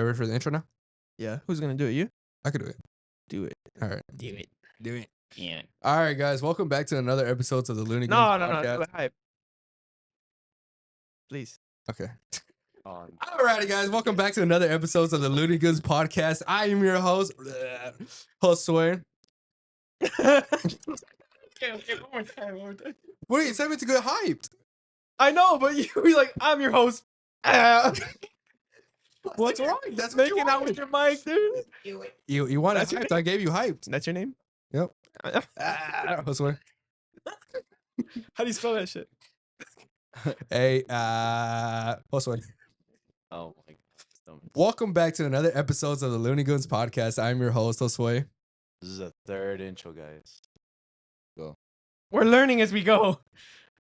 ready for the intro now? Yeah. Who's gonna do it? You? I could do it. Do it. All right. Do it. Do it. Yeah. All right, guys. Welcome back to another episode of the Looney Tunes No. podcast. Do it hype. Please. Okay. All righty, guys. Welcome back to another episode of the Looney Tunes podcast. I am your host, Josue. Okay. One more time. Wait, send me to get hyped. I know, but you be like, I'm your host. What's wrong? That's Making making out with your mic, dude. You wanted That's your hyped. I gave you hyped. That's your name? Yep. Josue. How do you spell that shit? Hey, Josue. Oh my god. Welcome back to another episode of the Looney Tunes podcast. I'm your host, Josue. This is a third intro, guys. We're learning as we go.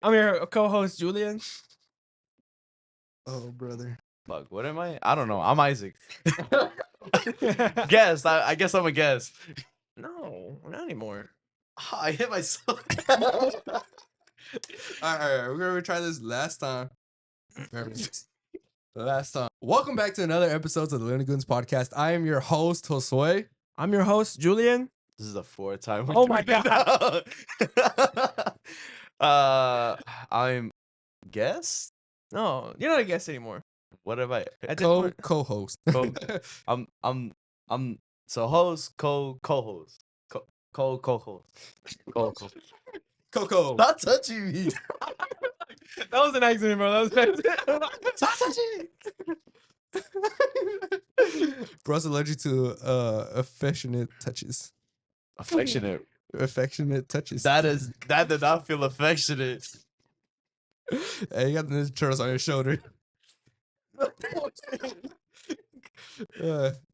I'm your co-host, Julian. Oh, brother. Fuck, what am I? I don't know. I'm Isaac. Guess. I guess I'm a guest. No, not anymore. I hit myself. All right. We're going to try this last time. Last time. Welcome back to another episode of the Looney Tunes podcast. I am your host, Josue. I'm your host, Julian. This is the fourth time. we're Oh my doing it. I'm guest. No, you're not a guest anymore. What am I? At this point- Co-host. I'm so host, co-host, co-host. Coco. Not touching me. That was an accident, bro. That was Stop touching me. Bro's allergic to affectionate touches. Affectionate. Affectionate touches. That did not feel affectionate. Hey, you got the Ninja Turtles on your shoulder.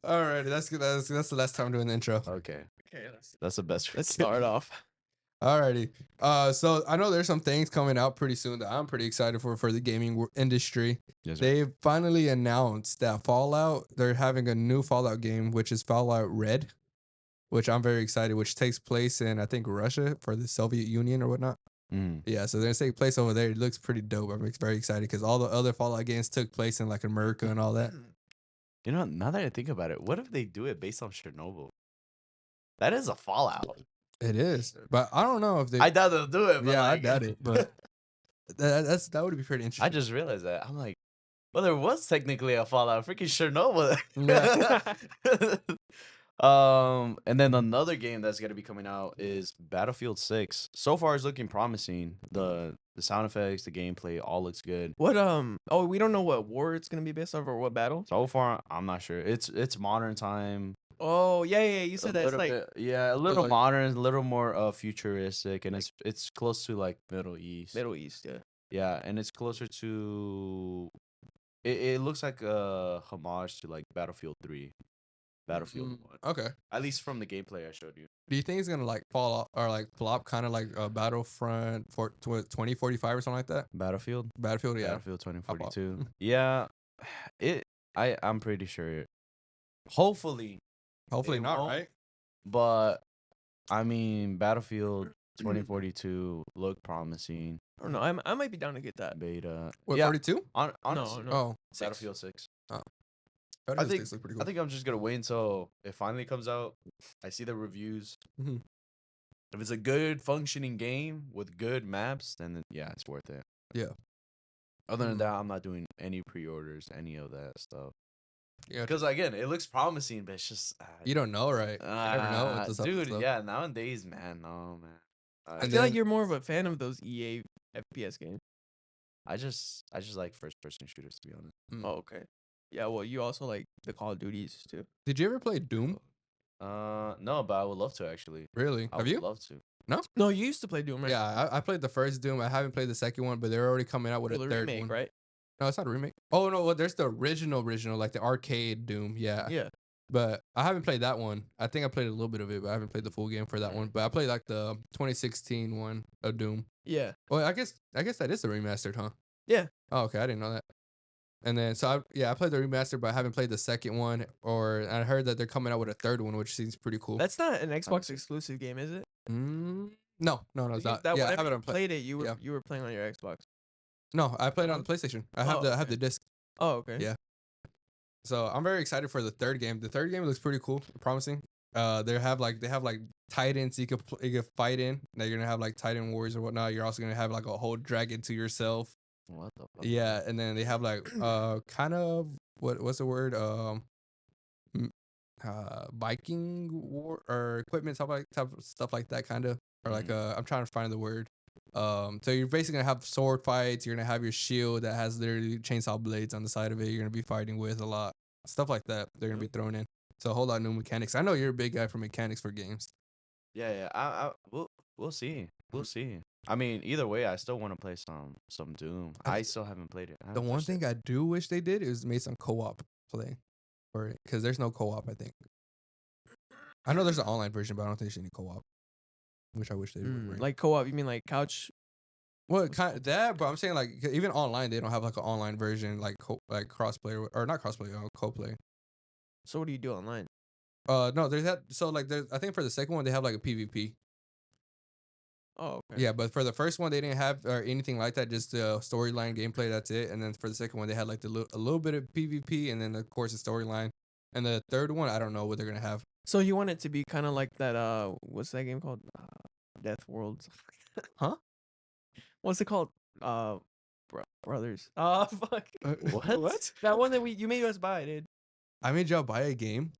Alrighty, that's good. That's the last time doing the intro. Okay, Okay, that's the best. let's start off. Alrighty. So I know there's some things coming out pretty soon that I'm pretty excited for the gaming industry. Yes, sir. They finally announced that Fallout, they're having a new Fallout game, which is Fallout Red, which I'm very excited, which takes place in, I think, Russia for the Soviet Union or whatnot. Mm. Yeah, so they're gonna take place over there. It looks pretty dope. I'm very excited because all the other Fallout games took place in like America and all that. You know, now that I think about it, what if they do it based on Chernobyl? That is a Fallout. It is, but I don't know if they. I doubt they'll do it. But yeah, like, I doubt it, but that would be pretty interesting. I just realized that. I'm like, well, there was technically a Fallout. Freaking Chernobyl. And then another game that's gonna be coming out is Battlefield 6. So far, it's looking promising. The sound effects, the gameplay, all looks good. What oh, we don't know what war it's gonna be based off or what battle. So far, I'm not sure. It's modern time. Oh yeah, you said A that's little like bit, yeah, a little like- modern, a little more futuristic, and it's close to like Middle East. Middle East, yeah. Yeah, and it's closer to. It looks like a homage to like Battlefield 3, Battlefield 1. Okay. At least from the gameplay I showed you. Do you think it's gonna like fall off or like flop, kind of like Battlefront for 2045 or something like that? Battlefield. Battlefield, yeah. Battlefield 2042. Yeah, I'm pretty sure. Hopefully, Hopefully It not, won't. right? but I mean Battlefield 2042 looked promising. I don't know. I might be down to get that. Beta. What, yeah, 42? honestly, No. Oh, Battlefield 6. Battlefield think- 6 look pretty cool. I think I'm just gonna wait until it finally comes out. I see the reviews. Mhm. If it's a good functioning game with good maps, then yeah, it's worth it. Yeah. Other than Mhm. that, I'm not doing any pre-orders, any of that stuff. Yeah, Because again, it looks promising, but it's just you don't know, right? You never know what this dude. stuff. Yeah, nowadays, man, no man. I And feel like then- you're more of a fan of those EA FPS games. I just like first-person shooters, to be honest. Oh, okay. Yeah, well, you also like the Call of Duties too. Did you ever play Doom? No, but I would love to actually. Really? I Have would you? love to. No, you used to play Doom, right? Yeah, I played the first Doom. I haven't played the second one, but they're already coming out with Well, a the third remake, one. right? No, it's not a remake. Oh no, well, there's the original, like the arcade Doom. Yeah. Yeah. But I haven't played that one. I think I played a little bit of it, but I haven't played the full game for that one. But I played like the 2016 one of Doom. Yeah. Well, I guess that is the remastered, huh? Yeah. Oh, okay. I didn't know that. And then I played the remaster, but I haven't played the second one. Or I heard that they're coming out with a third one, which seems pretty cool. That's not an Xbox exclusive game, is it? No, it's Because not. that Yeah, I whenever have it you on play. played it, you were yeah. you were playing on your Xbox. No, I played it on the PlayStation. I have Oh, the okay. disc. Oh, okay. Yeah. So I'm very excited for the third game. The third game looks pretty cool, promising. They have like titans you could fight in. Now you're gonna have like Titan Wars or whatnot. You're also gonna have like a whole dragon to yourself. What the fuck? Yeah, and then they have like kind of what's the word m- Viking war or equipment type of stuff like that kind of or like I'm trying to find the word. So you're basically gonna have sword fights. You're gonna have your shield that has literally chainsaw blades on the side of it. You're gonna be fighting with a lot stuff like that. They're gonna be thrown in. So a whole lot of new mechanics. I know you're a big guy for mechanics for games. Yeah. We'll see. We'll see. I mean, either way, I still want to play some Doom. I still haven't played it. I The haven't one touched it. thing I do wish they did is made some co-op play for it because there's no co-op. I think. I know there's an online version, but I don't think there's any co-op. Which I wish they would bring. Like co-op, you mean like couch? Well, kind of that, but I'm saying like 'cause even online they don't have like an online version like like crossplay or not crossplay, co-play. So what do you do online? No, there's that. So like, there's I think for the second one they have like a PvP. Oh, okay. Yeah, but for the first one they didn't have or anything like that. Just the storyline gameplay. That's it. And then for the second one they had like a little bit of PvP, and then of course the storyline. And the third one I don't know what they're gonna have. So you want it to be kind of like that? What's that game called? Death Worlds. Huh? What's it called? Brothers. Fuck. What? That one that you made us buy, dude. I made y'all buy a game.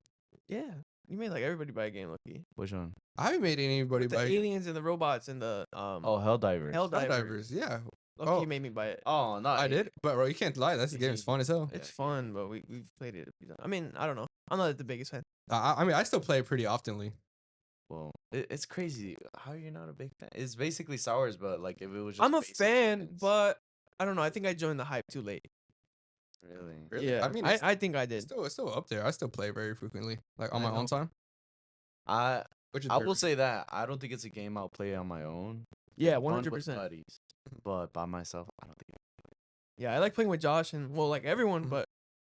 Yeah, you made like everybody buy a game, Lucky. Which one? I haven't made anybody With the buy aliens and the robots and the Oh, Helldivers. Helldivers. Yeah. Lucky Oh. you made me buy it. Oh no, I did, but bro, you can't lie. That's the game. It's fun as hell. It's fun, but we've played it a few times. I mean, I don't know. I'm not the biggest fan. I mean, I still play it pretty oftenly. Well, it's crazy. How you're not a big fan? It's basically Star Wars, but like if it was just. I'm a basic fan, mechanics. but I don't know. I think I joined the hype too late. Really. Really? Yeah, I mean, I think I It's did. still up there. I still play very frequently, like on I my own know. time. I Which is I very- will say that I don't think it's a game I'll play on my own. Yeah, Fun with 100%. buddies, but by myself, I don't think. Yeah, I like playing with Josh and well, like everyone, Mhm. but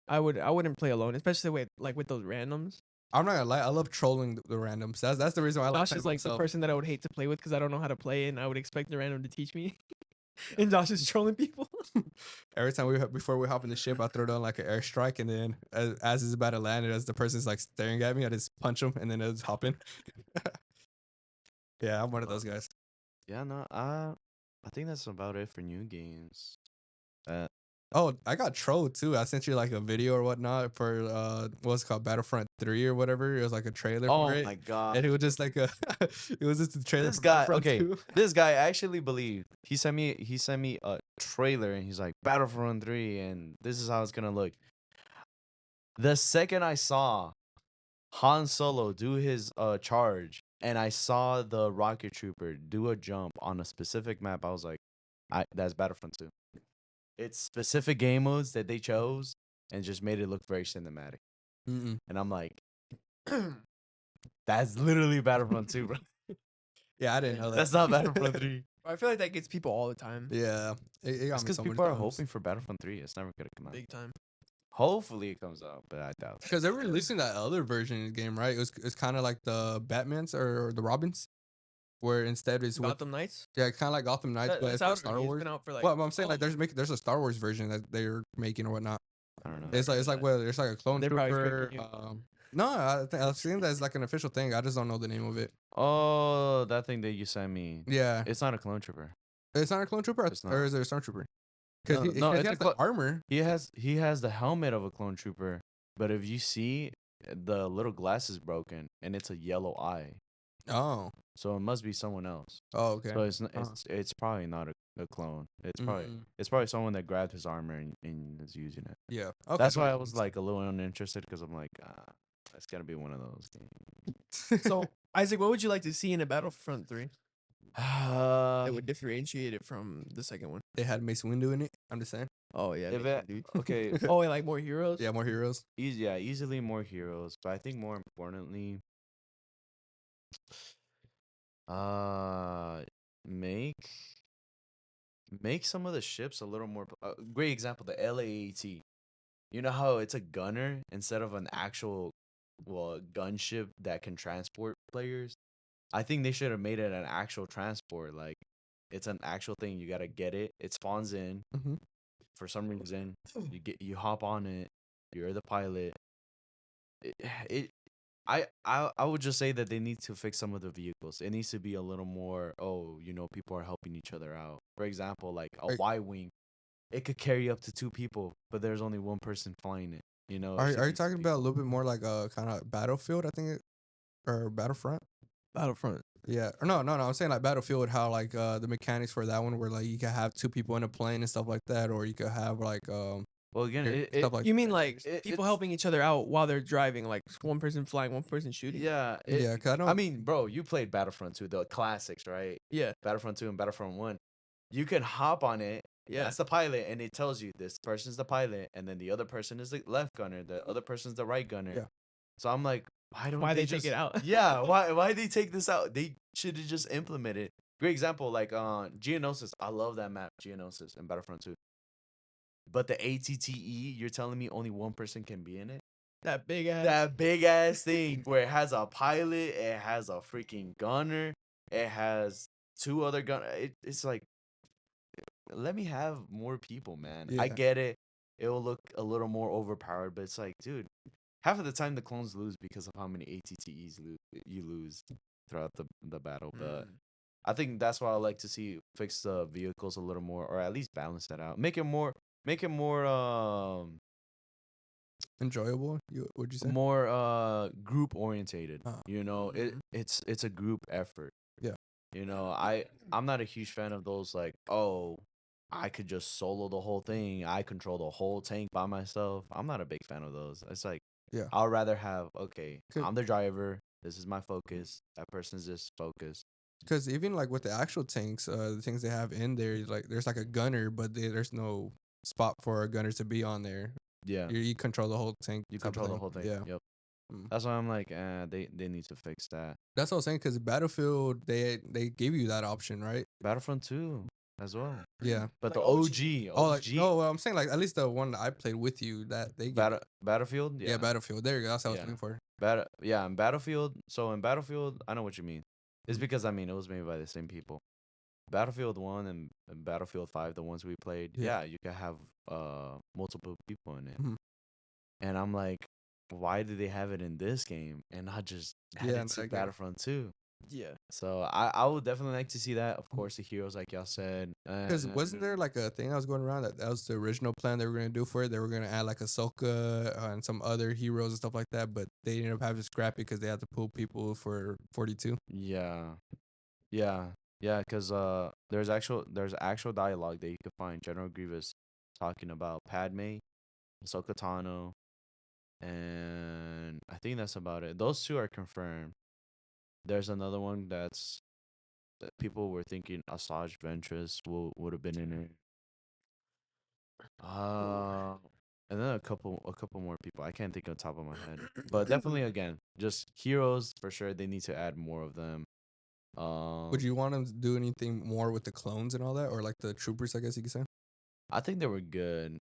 I wouldn't play alone, especially with those randoms. I'm not gonna lie. I love trolling the randoms. That's the reason why I like Josh playing is like myself. the person that I would hate to play with because I don't know how to play, and I would expect the random to teach me. And Josh is trolling people. Every time before we hop in the ship, I throw down like an airstrike, and then as it's about to land, and as the person's like staring at me, I just punch him, and then it's hopping. Yeah, I'm one of those guys. Yeah, no. I think that's about it for new games. Oh, I got trolled too. I sent you like a video or whatnot for what's it called Battlefront 3 or whatever. It was like a trailer Oh for it. my god. And it was just like a it was just a trailer This for guy, Battlefront okay, 2. this guy actually believed. He sent me a trailer and he's like Battlefront 3 and this is how it's gonna look. The second I saw Han Solo do his charge and I saw the rocket trooper do a jump on a specific map, I was like, that's Battlefront 2. It's specific game modes that they chose and just made it look very cinematic. Mm-mm. And I'm like, that's literally Battlefront 2, bro. Yeah, I didn't know that. That's not Battlefront 3. I feel like that gets people all the time. Yeah, it got It's me because so many people are times. hoping for Battlefront 3. It's never gonna come out. Big time. Hopefully it comes out, but I doubt it. Because they're releasing that other version of the game, right? It's kind of like the Batman's or the Robins, where instead it's with Gotham Knights. yeah, kind of like Gotham Knights, but it's out for Star already. It's Wars. been out for like. Well, I'm saying oh, like there's a Star Wars version that they're making or whatnot. I don't know. It's like that. well, there's like a clone They're probably trooper. tricking you. No, I've seen that as like an official thing. I just don't know the name of it. Oh, that thing that you sent me. Yeah, It's not a clone trooper. it's not a clone trooper, It's not. or is it a stormtrooper? Because No, he, no, 'cause he it's a has the clo- armor. He has the helmet of a clone trooper, but if you see the little glass is broken and it's a yellow eye. Oh, So it must be someone else. oh, okay. So it's probably not a clone. It's Mm. probably someone that grabbed his armor and is using it. Yeah, okay. That's why I was like a little uninterested because I'm like, it's gonna be one of those games. So Isaac, what would you like to see in a Battlefront 3 Uh, that would differentiate it from the second one? they had Mace Windu in it. I'm just saying. Oh yeah, If Mason, it- dude. okay, Oh, and like more heroes. Yeah, more heroes. easily more heroes, but I think more importantly, uh, make some of the ships a little more. Great example, the LAAT. You know how it's a gunner instead of an actual, well, gunship that can transport players. I think they should have made it an actual transport. Like, it's an actual thing. You gotta get it. It spawns in. Mhm. For some reason, you hop on it, You're the pilot. It, it I would just say that they need to fix some of the vehicles. It needs to be a little more. Oh, people are helping each other out. For example, like a Are, Y wing, it could carry up to 2 people, but there's only one person flying it. It should are you be two talking about a people. little bit more like a kind of Battlefield? I think or Battlefront. Battlefront. Yeah. Or no. I'm saying like Battlefield. How like the mechanics for that one, where like you can have 2 people in a plane and stuff like that, or you could have like Well, again, stuff like You mean that. like people it's helping each other out while they're driving, like one person flying, one person shooting? yeah. Yeah, cause I I don't. mean, bro, you played Battlefront 2, the classics, right? Yeah. Battlefront 2 and Battlefront 1. You can hop on it. Yeah. That's the pilot, and it tells you this person's the pilot, and then the other person is the left gunner, the other person's the right gunner. Yeah. So I'm like, why don't Why they they take just it out? Yeah, why they take this out? They should have just implemented. Great example, like Geonosis. I love that map, Geonosis, in Battlefront 2. But the ATTE, you're telling me only one person can be in it? That big ass. That big ass thing where it has a pilot, it has a freaking gunner, it has 2 other it's like, let me have more people, man. I Yeah. get it. It will look a little more overpowered, but it's like, dude, half of the time the clones lose because of how many ATTEs you lose throughout the battle. But I think that's why I like to see fix the vehicles a little more, or at least balance that out. Make it more Enjoyable. Would you say? more group orientated. Mhm. It's a group effort. Yeah. I'm not a huge fan of those, like, oh, I could just solo the whole thing. I control the whole tank by myself. I'm not a big fan of those. It's like, Yeah. I'd rather have, okay, Could- I'm the driver. This is my focus. That person's just focus. Because even like with the actual tanks, the things they have in there, like there's like a gunner, but there's no spot for a gunner to be on there. Yeah. You control the whole tank. You type of control the thing. whole thing. Yeah. Yep. Mm. That's why I'm like, they need to fix that. That's what I was saying. Because Battlefield, they gave you that option, right? Battlefront 2 as well. Yeah. But the Like OG, Oh, like OG no, I'm saying like at least the one that I played with you that they gave. Battlefield. Yeah, Battlefield. There you go. That's what I was Yeah. looking for. In Battlefield. So in Battlefield, I know what you mean. It's because it was made by the same people. Battlefield 1 and Battlefield 5, the ones we played, Yeah. you can have multiple people in it. Mhm. And I'm like, why do they have it in this game and not just add Yeah, it to I get it. Battlefront 2? Yeah. So I would definitely like to see that. Of course, the heroes, like y'all said. Because wasn't there like a thing that was going around that was the original plan they were gonna do for it? They were gonna add like Ahsoka and some other heroes and stuff like that, but they ended up having to scrap it because they had to pull people for 42. Yeah. Because there's actual dialogue that you could find General Grievous talking about Padme, Ahsoka Tano, and I think that's about it. Those 2 are confirmed. There's another one that people were thinking Asajj Ventress would have been in it. And then a couple more people. I can't think on top of my head, but definitely again, just heroes for sure. They need to add more of them. Would you want them to do anything more with the clones and all that, or like the troopers? I guess you could say. I think they were good.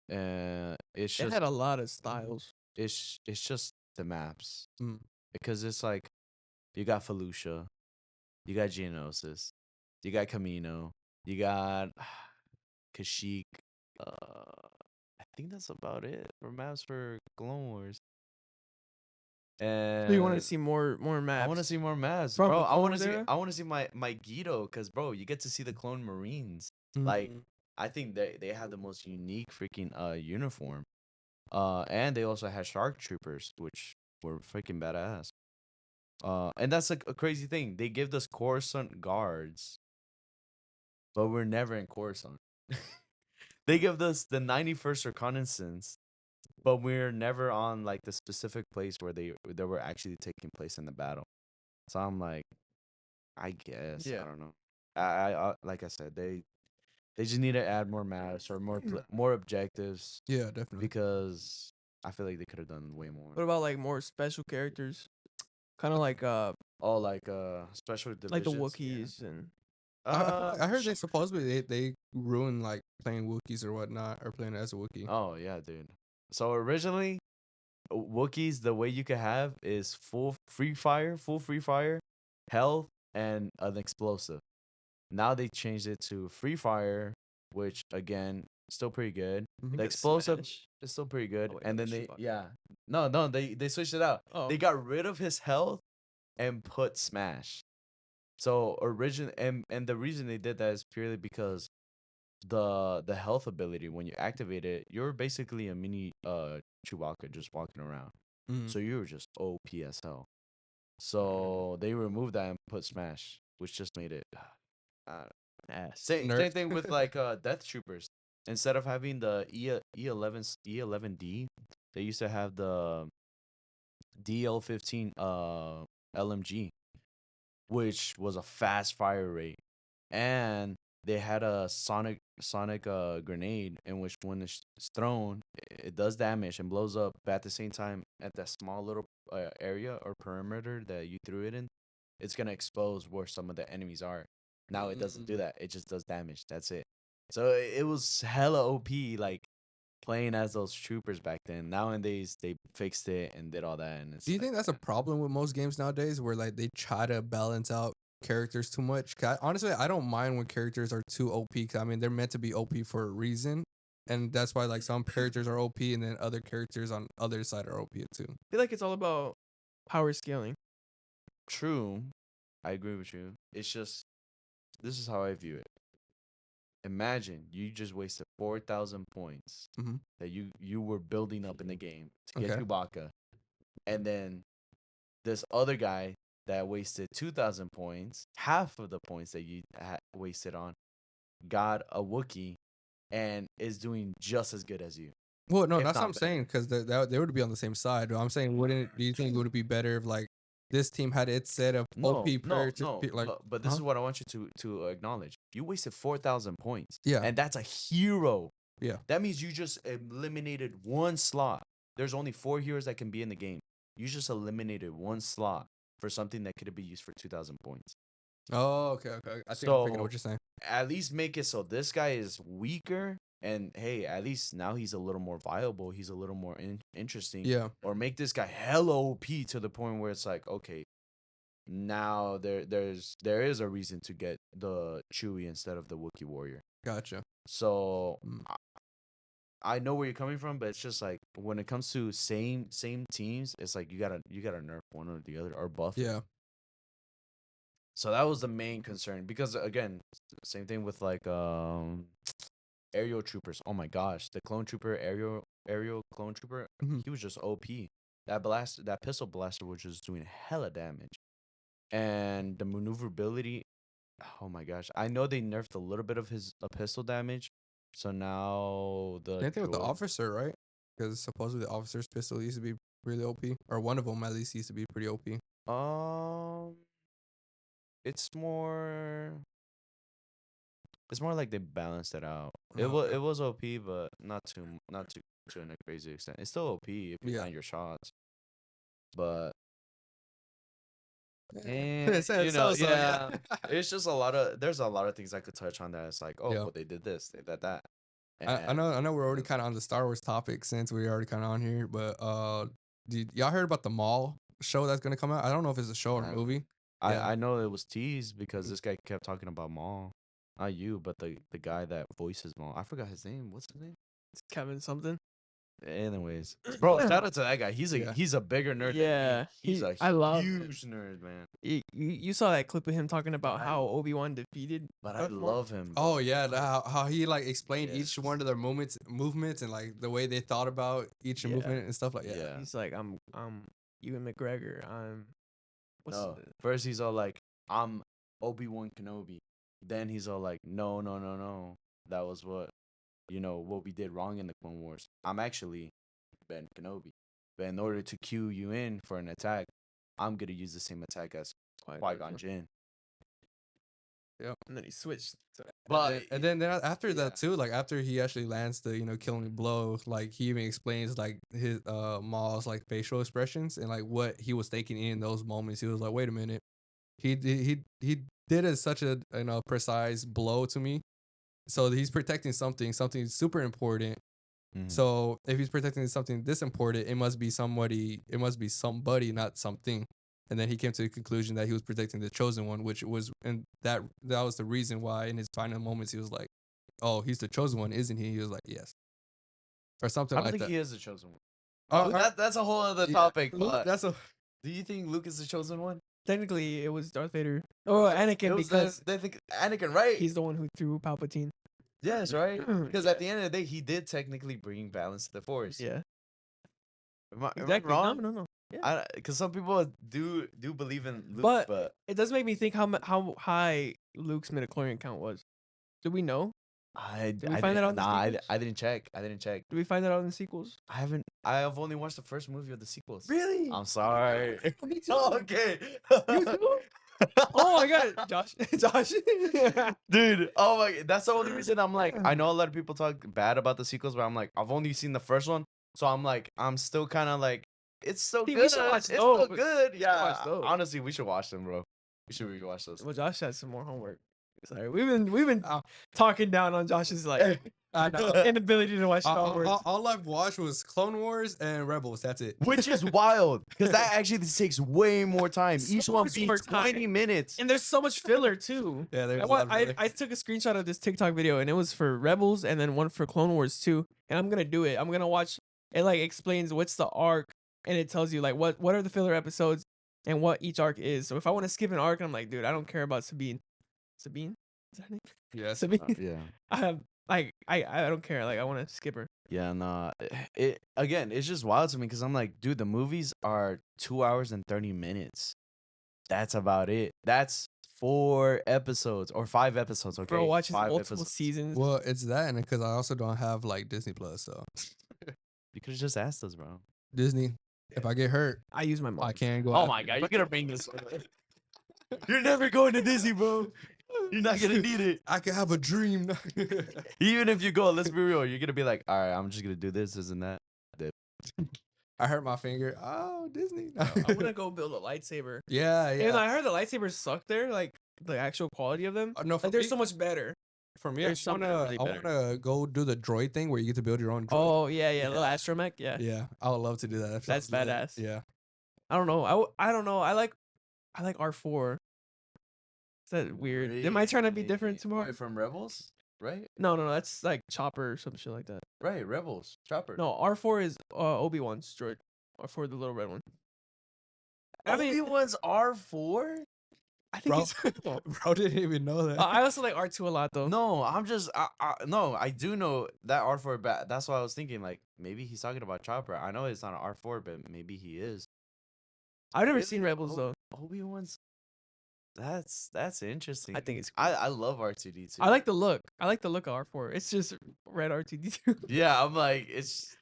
It's It just had a lot of styles. it's just the maps, Mm. because it's like you got Felucia, you got Geonosis, you got Camino, you got Kashyyyk. I think that's about it for maps for Clone Wars. So you want to And see more maps? I want to see more maps, From bro. the I want Clone to see Wars era? I want to see my Guido, cause bro, you get to see the clone Marines. Mm. Like, I think they have the most unique freaking uniform. And they also had Shark Troopers, which were freaking badass. And that's like a crazy thing. They give us Coruscant guards, but we're never in Coruscant. They give us the 91st Reconnaissance, but we're never on like the specific place where they were actually taking place in the battle. So I'm like, I guess Yeah. I don't know. I like I said, they just need to add more maps or more objectives, Yeah, definitely. because I feel like they could have done way more. What about like more special characters? Kind of like Oh, like special divisions. like the Wookiees and I heard they supposedly they ruined like playing Wookiees or whatnot, or playing as a Wookiee. Oh yeah, dude. So originally, Wookiees, the way you could have is full free fire, health, and an explosive. Now they changed it to free fire, which again still pretty good. Mhm. The Like a explosive smash. is still pretty good. wait, And I then thought they Chewbacca. no, they switched it out. Oh. They got rid of his health and put smash. So and the reason they did that is purely because the health ability, when you activate it, you're basically a mini Chewbacca just walking around. Mhm. So you were just OP as hell. So they removed that and put smash, which just made it same Nerf. thing with like Death Troopers. Instead of having the E11D, they used to have the DL15 LMG, which was a fast fire rate, and they had a sonic grenade in which when it's thrown, it does damage and blows up, but at the same time, at that small little area or perimeter that you threw it in, it's gonna expose where some of the enemies are. Now it doesn't do that; it just does damage. That's it. So it was hella OP, like playing as those troopers back then. Nowadays they fixed it and did all that, and it's Do you like, think that's a problem with most games nowadays, where like they try to balance out characters too much? 'Cause honestly, I don't mind when characters are too OP. 'Cause I mean, they're meant to be OP for a reason, and that's why like some characters are OP, and then other characters on other side are OP too. I feel like it's all about power scaling. true. I agree with you. It's just this is how I view it. Imagine you just wasted 4,000 points Mhm. that you were building up in the game to get Okay. Chewbacca, and then this other guy that wasted 2,000 points, half of the points that you wasted on, got a Wookiee and is doing just as good as you. Well, no, If that's what not I'm better. saying, because they would be on the same side. But I'm saying, wouldn't do you think it would be better if like this team had its set of No, OP no, characters? no. Like, But this huh? is what I want you to acknowledge. You wasted 4,000 points. Yeah. And that's a hero. Yeah. That means you just eliminated one slot. There's only 4 heroes that can be in the game. You just eliminated one slot for something that could have been used for 2,000 points. Oh, okay, okay. I think I'm picking up what So you're saying. at least make it so this guy is weaker. And hey, at least now he's a little more viable. He's a little more interesting. Yeah. Or make this guy hella OP to the point where it's like, okay, now there is a reason to get the Chewie instead of the Wookiee warrior. Gotcha. So Mm. I know where you're coming from, but it's just like when it comes to same teams, it's like you gotta nerf one or the other or buff it. Yeah. So that was the main concern because again, same thing with like aerial troopers. Oh my gosh, the clone trooper aerial clone trooper, Mhm. he was just OP. That pistol blaster was just doing hella damage. And the maneuverability, oh my gosh. I know they nerfed a little bit of his pistol damage. So now the Same thing with the droid- officer, right? Because supposedly the officer's pistol used to be really OP, or one of them at least used to be pretty OP. it's more like they balanced it out. Oh, okay. It was OP, but not to a crazy extent. It's still OP if you Yeah. land your shots. But It's you know, so-so, yeah. It's just there's a lot of things I could touch on that. It's like, oh, Yeah. well, they did this, they did that. I know we're already kind of on the Star Wars topic since we're already kind of on here, but y'all heard about the Maul show that's gonna come out? I don't know if it's a show or a I- movie. Yeah. I know it was teased because this guy kept talking about Maul. Not you, but the guy that voices Maul. I forgot his name. What's his name? It's Kevin something. Anyways, bro, shout out to that guy. Yeah. He's a bigger nerd. Yeah, than me. He's a I love huge nerd, man. You saw that clip of him talking about I- how Obi-Wan defeated. But I Darth Maul? love him. Oh bro. yeah, how he like explained each Yes. one of their movements and like the way they thought about each Yeah. movement and stuff like that. Yeah. He's like, I'm Ewan McGregor. I'm what's No. First he's all like, I'm Obi-Wan Kenobi. Then he's all like, no. That was what we did wrong in the Clone Wars. I'm actually Ben Kenobi. But in order to cue you in for an attack, I'm gonna use the same attack as Qui-Gon Jinn. and then he switched. But And then after yeah. that too, like after he actually lands the killing blow, like he even explains like his Maul's like facial expressions and like what he was thinking in those moments. He was like, wait a minute, he did such a precise blow to me, so he's protecting something super important. Mhm. So if he's protecting something this important, it must be somebody, not something. And then he came to the conclusion that he was protecting the chosen one, which was, and that was the reason why in his final moments he was like, "Oh, he's the chosen one, isn't he?" He was like, "Yes," or something I don't like think that. he is the chosen one. Oh, That's a whole other yeah, topic. Luke- But that's a do you think Luke is the chosen one? Technically, it was Darth Vader. Oh, Anakin, It was because they think Anakin, right? he's the one who threw Palpatine. Yes, right. Because at the end of the day, he did technically bring balance to the Force. Yeah, Am I exactly. wrong? No. Yeah. Because some people do believe in Luke, But but it does make me think how high Luke's midichlorian count was. Do we know? Did we find that out in the sequels? I didn't check. I didn't check. Do we find that out in the sequels? I haven't. I have only watched the first movie of the sequels. Really? I'm sorry. Me too. Okay. You too? Oh my god, Josh, Josh. Dude, oh my, that's the only reason I'm like, I know a lot of people talk bad about the sequels, but I'm like, I've only seen the first one, so I'm like, I'm still kind of like, it's so See, good. we should watch It's so those. good. Yeah, watch those. honestly, we should watch them, bro. We should rewatch those. Well, Josh has some more homework. Sorry, we've been talking down on Josh's like I know. inability to watch Star Wars. All I've watched was Clone Wars and Rebels. That's it. Which is wild, because that actually takes way more time. So Each one much being more time. 20 minutes. And there's so much filler too. Yeah, there's I, a lot of I, filler. I took a screenshot of this TikTok video and it was for Rebels and then one for Clone Wars too. And I'm gonna do it. I'm gonna watch. It like explains what's the arc and it tells you like what are the filler episodes and what each arc is. So if I want to skip an arc, I'm like, dude, I don't care about Sabine. Sabine? Is that her name? Yes. Sabine. Yeah. I have like I don't care. Like I want to skip her. Yeah, nah. It again, it's just wild to me because I'm like, dude, the movies are 2 hours and 30 minutes. That's about it. That's 4 episodes or 5 episodes. Okay, Bro watches 5 multiple episodes. seasons. Well, it's that, and because I also don't have like Disney Plus, so You could have just asked us, bro. Disney. If I get hurt, I use my mom. I can't go. Oh out. my god, you're gonna bring this. You're never going to Disney, bro. You're not gonna need it. I can have a dream. Even if you go, let's be real. You're gonna be like, all right, I'm just gonna do this, and that. I hurt my finger. Oh, Disney. I'm gonna go build a lightsaber. yeah, yeah. And I heard the lightsabers suck there, like the actual quality of them. No, for Like they're me, so much better. for me, there's something really I better. wanna go do the droid thing where you get to build your own droid. Oh yeah, little astromech. Yeah. Yeah, I would love to do that. That That's sounds lit. badass. Yeah. I don't know. I don't know. I like R4. Is that weird? Am I trying to be different tomorrow? From Rebels, right? No, that's like Chopper or some shit like that. Right, Rebels, Chopper. No, R4 is Obi-Wan's droid. R4, the little red one. I mean, Obi-Wan's R4. I think Bro. it's. Bro didn't even know that. I also like R2 a lot though. No, I'm just no. I do know that R4. That's why I was thinking like maybe he's talking about Chopper. I know it's not an R4, but maybe he is. I've never Really? seen Rebels though. Obi-Wan's. That's interesting. I think it's. I love R2D2. I like the look. I like the look of R4. It's just red R2D2. Yeah, I'm like it's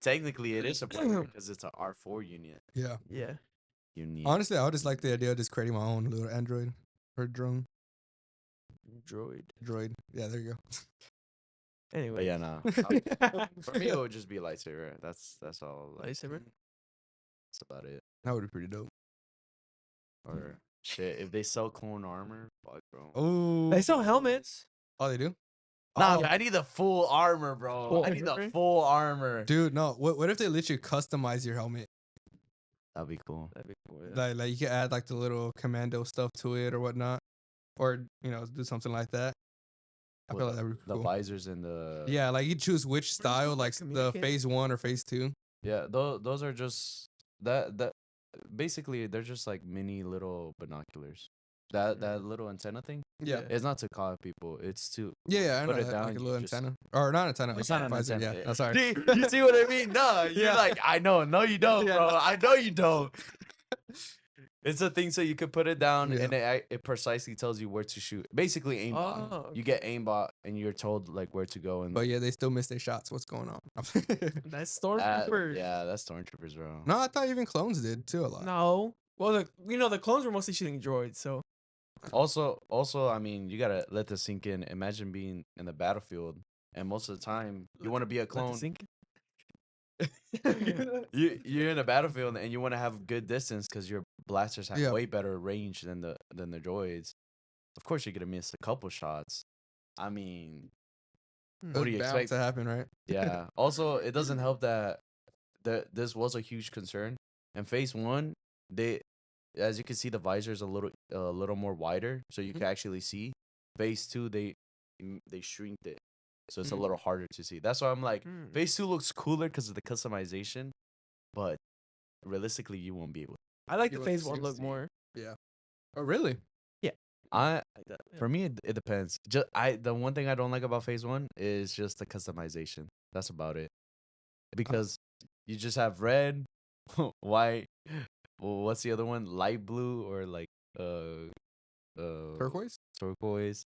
technically it is a player because it's an R4 unit. Yeah. Yeah. Unique. Honestly, I would just like the idea of just creating my own little android or drone droid. Yeah, there you go. But Anyway. yeah, nah. For me, it would just be a lightsaber. That's all. Like, Lightsaber? that's about it. That would be pretty dope. Or shit, if they sell clone armor, fuck, bro. Oh, They sell helmets. Oh, they do. Nah, Oh, I need the full armor, bro. Full I need the armor? full armor. dude, no. What if they literally customize your helmet? That'd be cool. That'd be cool. Yeah. Like you can add like the little commando stuff to it or whatnot, or do something like that. I What, feel like that'd be The cool. visors and the Yeah, like you choose which Where's style, the, like the communicate? phase 1 or phase 2. yeah. Those are just that basically they're just like mini little binoculars. That little antenna thing. Yeah, Yeah. It's not to call people. It's to yeah, I know Put it that, down, like a you little just- antenna, or not antenna. It's not an visor, antenna. Yeah, I'm sorry. See, you see what I mean? No, you're Yeah. like, I know. No, you don't, Yeah, bro. no. I know you don't. It's a thing so you can put it down Yeah. and it precisely tells you where to shoot. Basically aimbot. Oh, You get aimbot and you're told like where to go and But yeah, they still miss their shots. What's going on? That's that- Stormtroopers. yeah, that's stormtroopers, bro. No, I thought even clones did too a lot. No. Well, the clones were mostly shooting droids, so Also, I mean, you gotta let this sink in. Imagine being in the battlefield, and most of the time you want to be a let the clone. sink. You're in a battlefield and you want to have good distance because your blasters have Yeah. way better range than the droids. Of course, you're gonna miss a couple shots. I mean, It's what do you bound expect? to happen, right? Yeah. Also, it doesn't help that this was a huge concern. In phase 1, they, as you can see, the visor's a little more wider, so you can actually see. Phase 2, they shrinked it so it's a Mm. little harder to see. That's why I'm like, Mm. phase 2 looks cooler because of the customization, but realistically, you won't be able. I like You the want phase 1 look 60. more. Yeah. Oh, really? I Like that. Yeah. For me, it depends. Just the one thing I don't like about phase 1 is just the customization. That's about it. Because you just have red, white. Well, what's the other one? Light blue or like Turquoise? turquoise,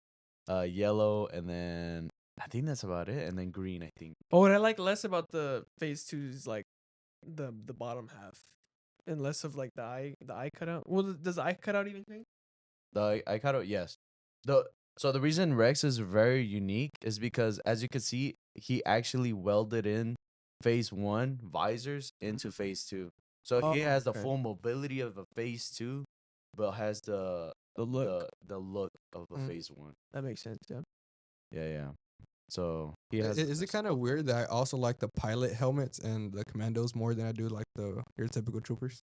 yellow, and then I think that's about it. And then green, I think. But what I like less about the phase 2 is like the bottom half, and less of like the eye cutout. Well, does the eye cutout even change? The Aikado, yes. The reason Rex is very unique is because, as you can see, he actually welded in phase 1 visors into phase 2. So he Oh, has the okay. full mobility of a phase 2, but has the The look. the look of a Mm. phase 1. That makes sense. Yeah. Yeah, yeah. So he has. Is it kind of weird that I also like the pilot helmets and the commandos more than I do like your typical troopers?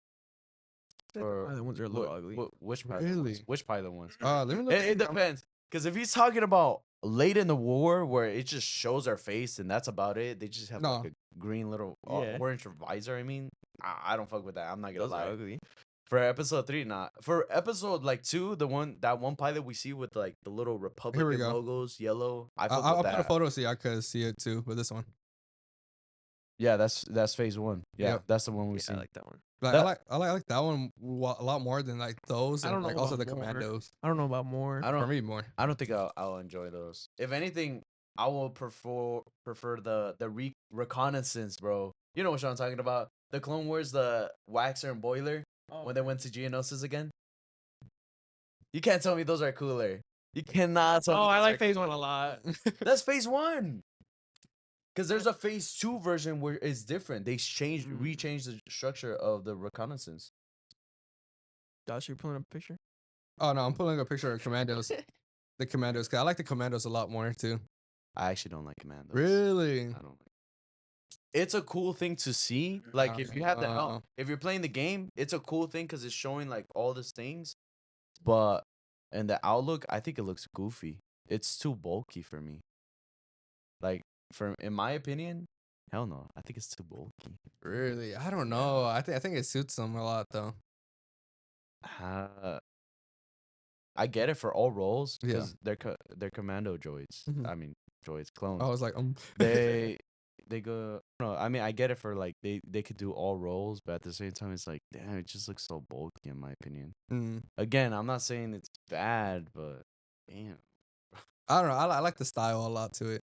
Or The ones are a little ugly. which pilot ones? Really? Which pilot ones? Let me look. It depends. Because if he's talking about late in the war where it just shows our face and that's about it, they just have No. like a green little Yeah. orange visor. I mean, I don't fuck with that. I'm not gonna Those are lie. ugly. For episode 3, not for episode like 2, that one pilot we see with like the little Republican go. logos, yellow. I fuck I'll with put a that. photo so y'all could see it too with this one. Yeah, that's phase 1. Yeah, Yep. that's the one we Yeah, see. I like that one. Like That- I like that one a lot more than like those I and don't know like also the about more. commandos. I don't know about more. I For don't me more. I don't think I'll enjoy those. If anything, I will prefer the reconnaissance, bro. You know what I'm talking about? The Clone Wars, the Waxer and Boiler when they went to Geonosis again. You can't tell me those are cooler. You cannot tell me. Oh, I those like are phase 1 a lot. That's phase 1. Because there's a phase 2 version where it's different. They Mm. rechanged the structure of the reconnaissance. Josh, you pulling up a picture? Oh no, I'm pulling a picture of commandos. The commandos, 'cause I like the commandos a lot more too. I actually don't like Commandos. Really? I don't like. It's a cool thing to see. Like if you have the Uh, if you're playing the game, it's a cool thing because it's showing like all these things. But in the outlook, I think it looks goofy. It's too bulky for me. Like in my opinion, hell no. I think it's too bulky. Really? I don't know. I think it suits them a lot though. I get it for all roles Yeah. because they're commando droids. Mhm. I mean droids, clones. I was like, They go no, I mean I get it for like they could do all roles, but at the same time it's like damn, it just looks so bulky in my opinion. mm. Again, I'm not saying it's bad, but damn. I don't know. I like the style a lot to it.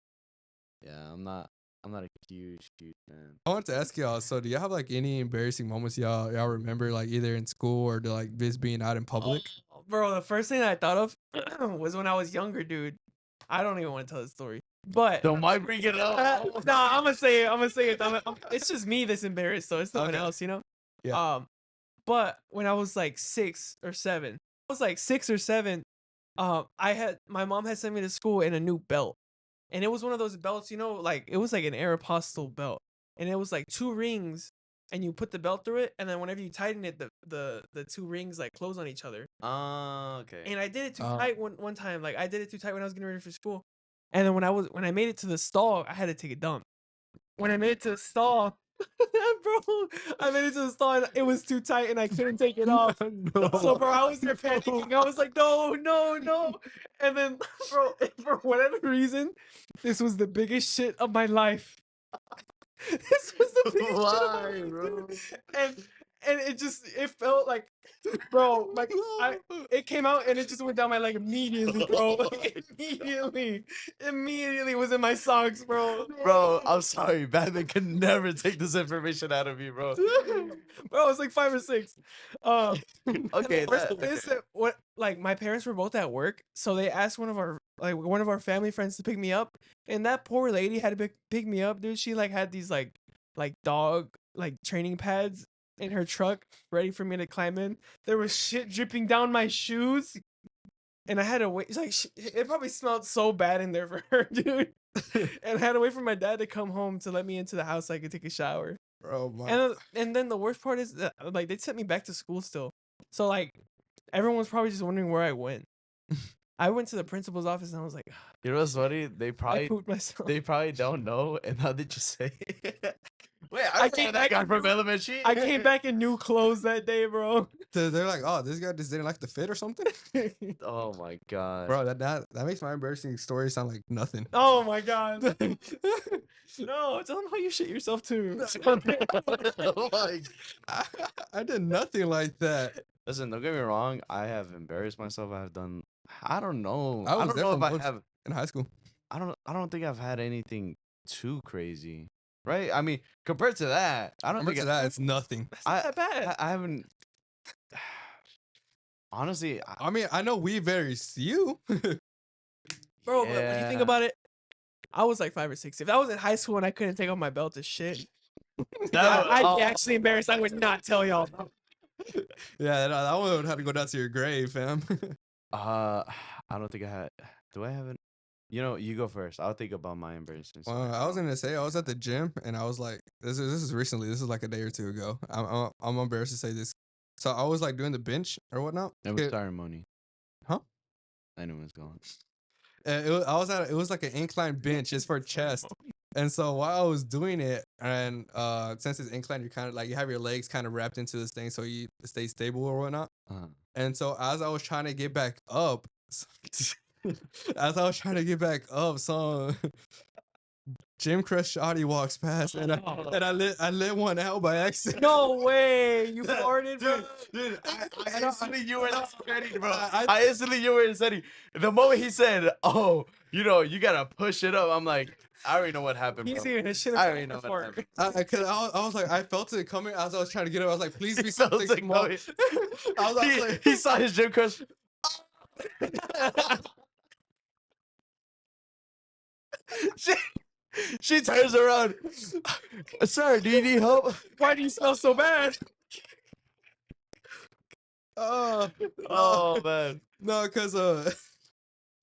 Yeah, I'm not a huge fan. I want to ask y'all. So, do y'all have like any embarrassing moments y'all remember, like either in school or like this being out in public? Oh, bro, the first thing I thought of was when I was younger, dude. I don't even want to tell the story, but Don't mind bring it up. no, I'm gonna say it. It's just me that's embarrassed, so it's no one Okay. else, you know. Yeah. But when I was like 6 or 7, my mom had sent me to school in a new belt, and it was one of those belts, you know, like it was like an Aeropostale belt, and it was like 2 rings, and you put the belt through it, and then whenever you tighten it, the 2 rings like close on each other. Okay. And I did it too tight one time. Like I did it too tight when I was getting ready for school. And then when I made it to the stall, I had to take a dump. When I made it to the stall, bro, I made it to the stall and it was too tight and I couldn't take it off. So bro, I was there panicking. I was like, no. And then bro, for whatever reason, this was the biggest shit of my life. This was the biggest shit of my Why, life, bro? dude. And it felt like, bro, like it came out and it just went down my leg immediately, bro. Like, immediately was in my socks, bro. Bro, I'm sorry. Batman could never take this information out of me, bro. Bro, I was like 5 or 6. Okay, What? Like my parents were both at work, so they asked one of our family friends to pick me up, and that poor lady had to pick me up, dude. She like had these like dog like training pads in her truck, ready for me to climb in. There was shit dripping down my shoes, and I had to wait. Like it probably smelled so bad in there for her, dude. And I had to wait for my dad to come home to let me into the house so I could take a shower. Bro, my. And then the worst part is that like they sent me back to school still. So like everyone's probably just wondering where I went. I went to the principal's office and I was like, You know what's funny? They I probably pooped myself. they probably don't know, and how did you say? Wait, I I remember came that guy back from in new- elementary. I came back in new clothes that day, bro. They're like, oh, this guy just didn't like the fit or something. Oh my god, Bro, that makes my embarrassing story sound like nothing. Oh my god. No, tell them how you shit yourself too. Oh my- I did nothing like that. Listen, don't get me wrong. I have embarrassed myself. I've done. I don't know. I I was don't there know for if I most have. in high school. I don't think I've had anything too crazy, right? I mean, compared to that, I don't Compared think to that, it's nothing. That's not that bad. I haven't. Honestly, I mean, I know we varies you. Bro, but when you think Yeah. about it, I was like 5 or 6. If I was in high school and I couldn't take off my belt to shit, I'd oh, be actually embarrassed. I would not tell y'all. Yeah, that one would have to go down to your grave, fam. I don't think I had. Do I have it? You know, you go first. I'll think about my embarrassing. story. I was gonna say I was at the gym and I was like, this is recently. This is like a day or two ago. I'm embarrassed to say this. So I was like doing the bench or whatnot. It was Okay, ceremony. Huh? I knew it was going. It was like an incline bench. It's for chest. And so while I was doing it, and since it's incline, you're kind of like you have your legs kind of wrapped into this thing so you stay stable or whatnot. Uh-huh. And so as I was trying to get back up, as I was trying to get back up, so Jim Crush Shotty walks past, and I lit one out by accident. No way. You farted, bro. Dude, I instantly you were in the setting, bro. I- I instantly you were in the setting. The moment he said, "Oh, you know, you gotta push it up," I'm like, I already know what happened, He's bro. even his shit. I already know what happened. I was like, I felt it coming as I was trying to get up. I was like, please be He felt something it small. coming. I was He, like, he saw his gym crush. she, she turns around. Sir, do you need help? Why do you smell so bad? Oh man. no, because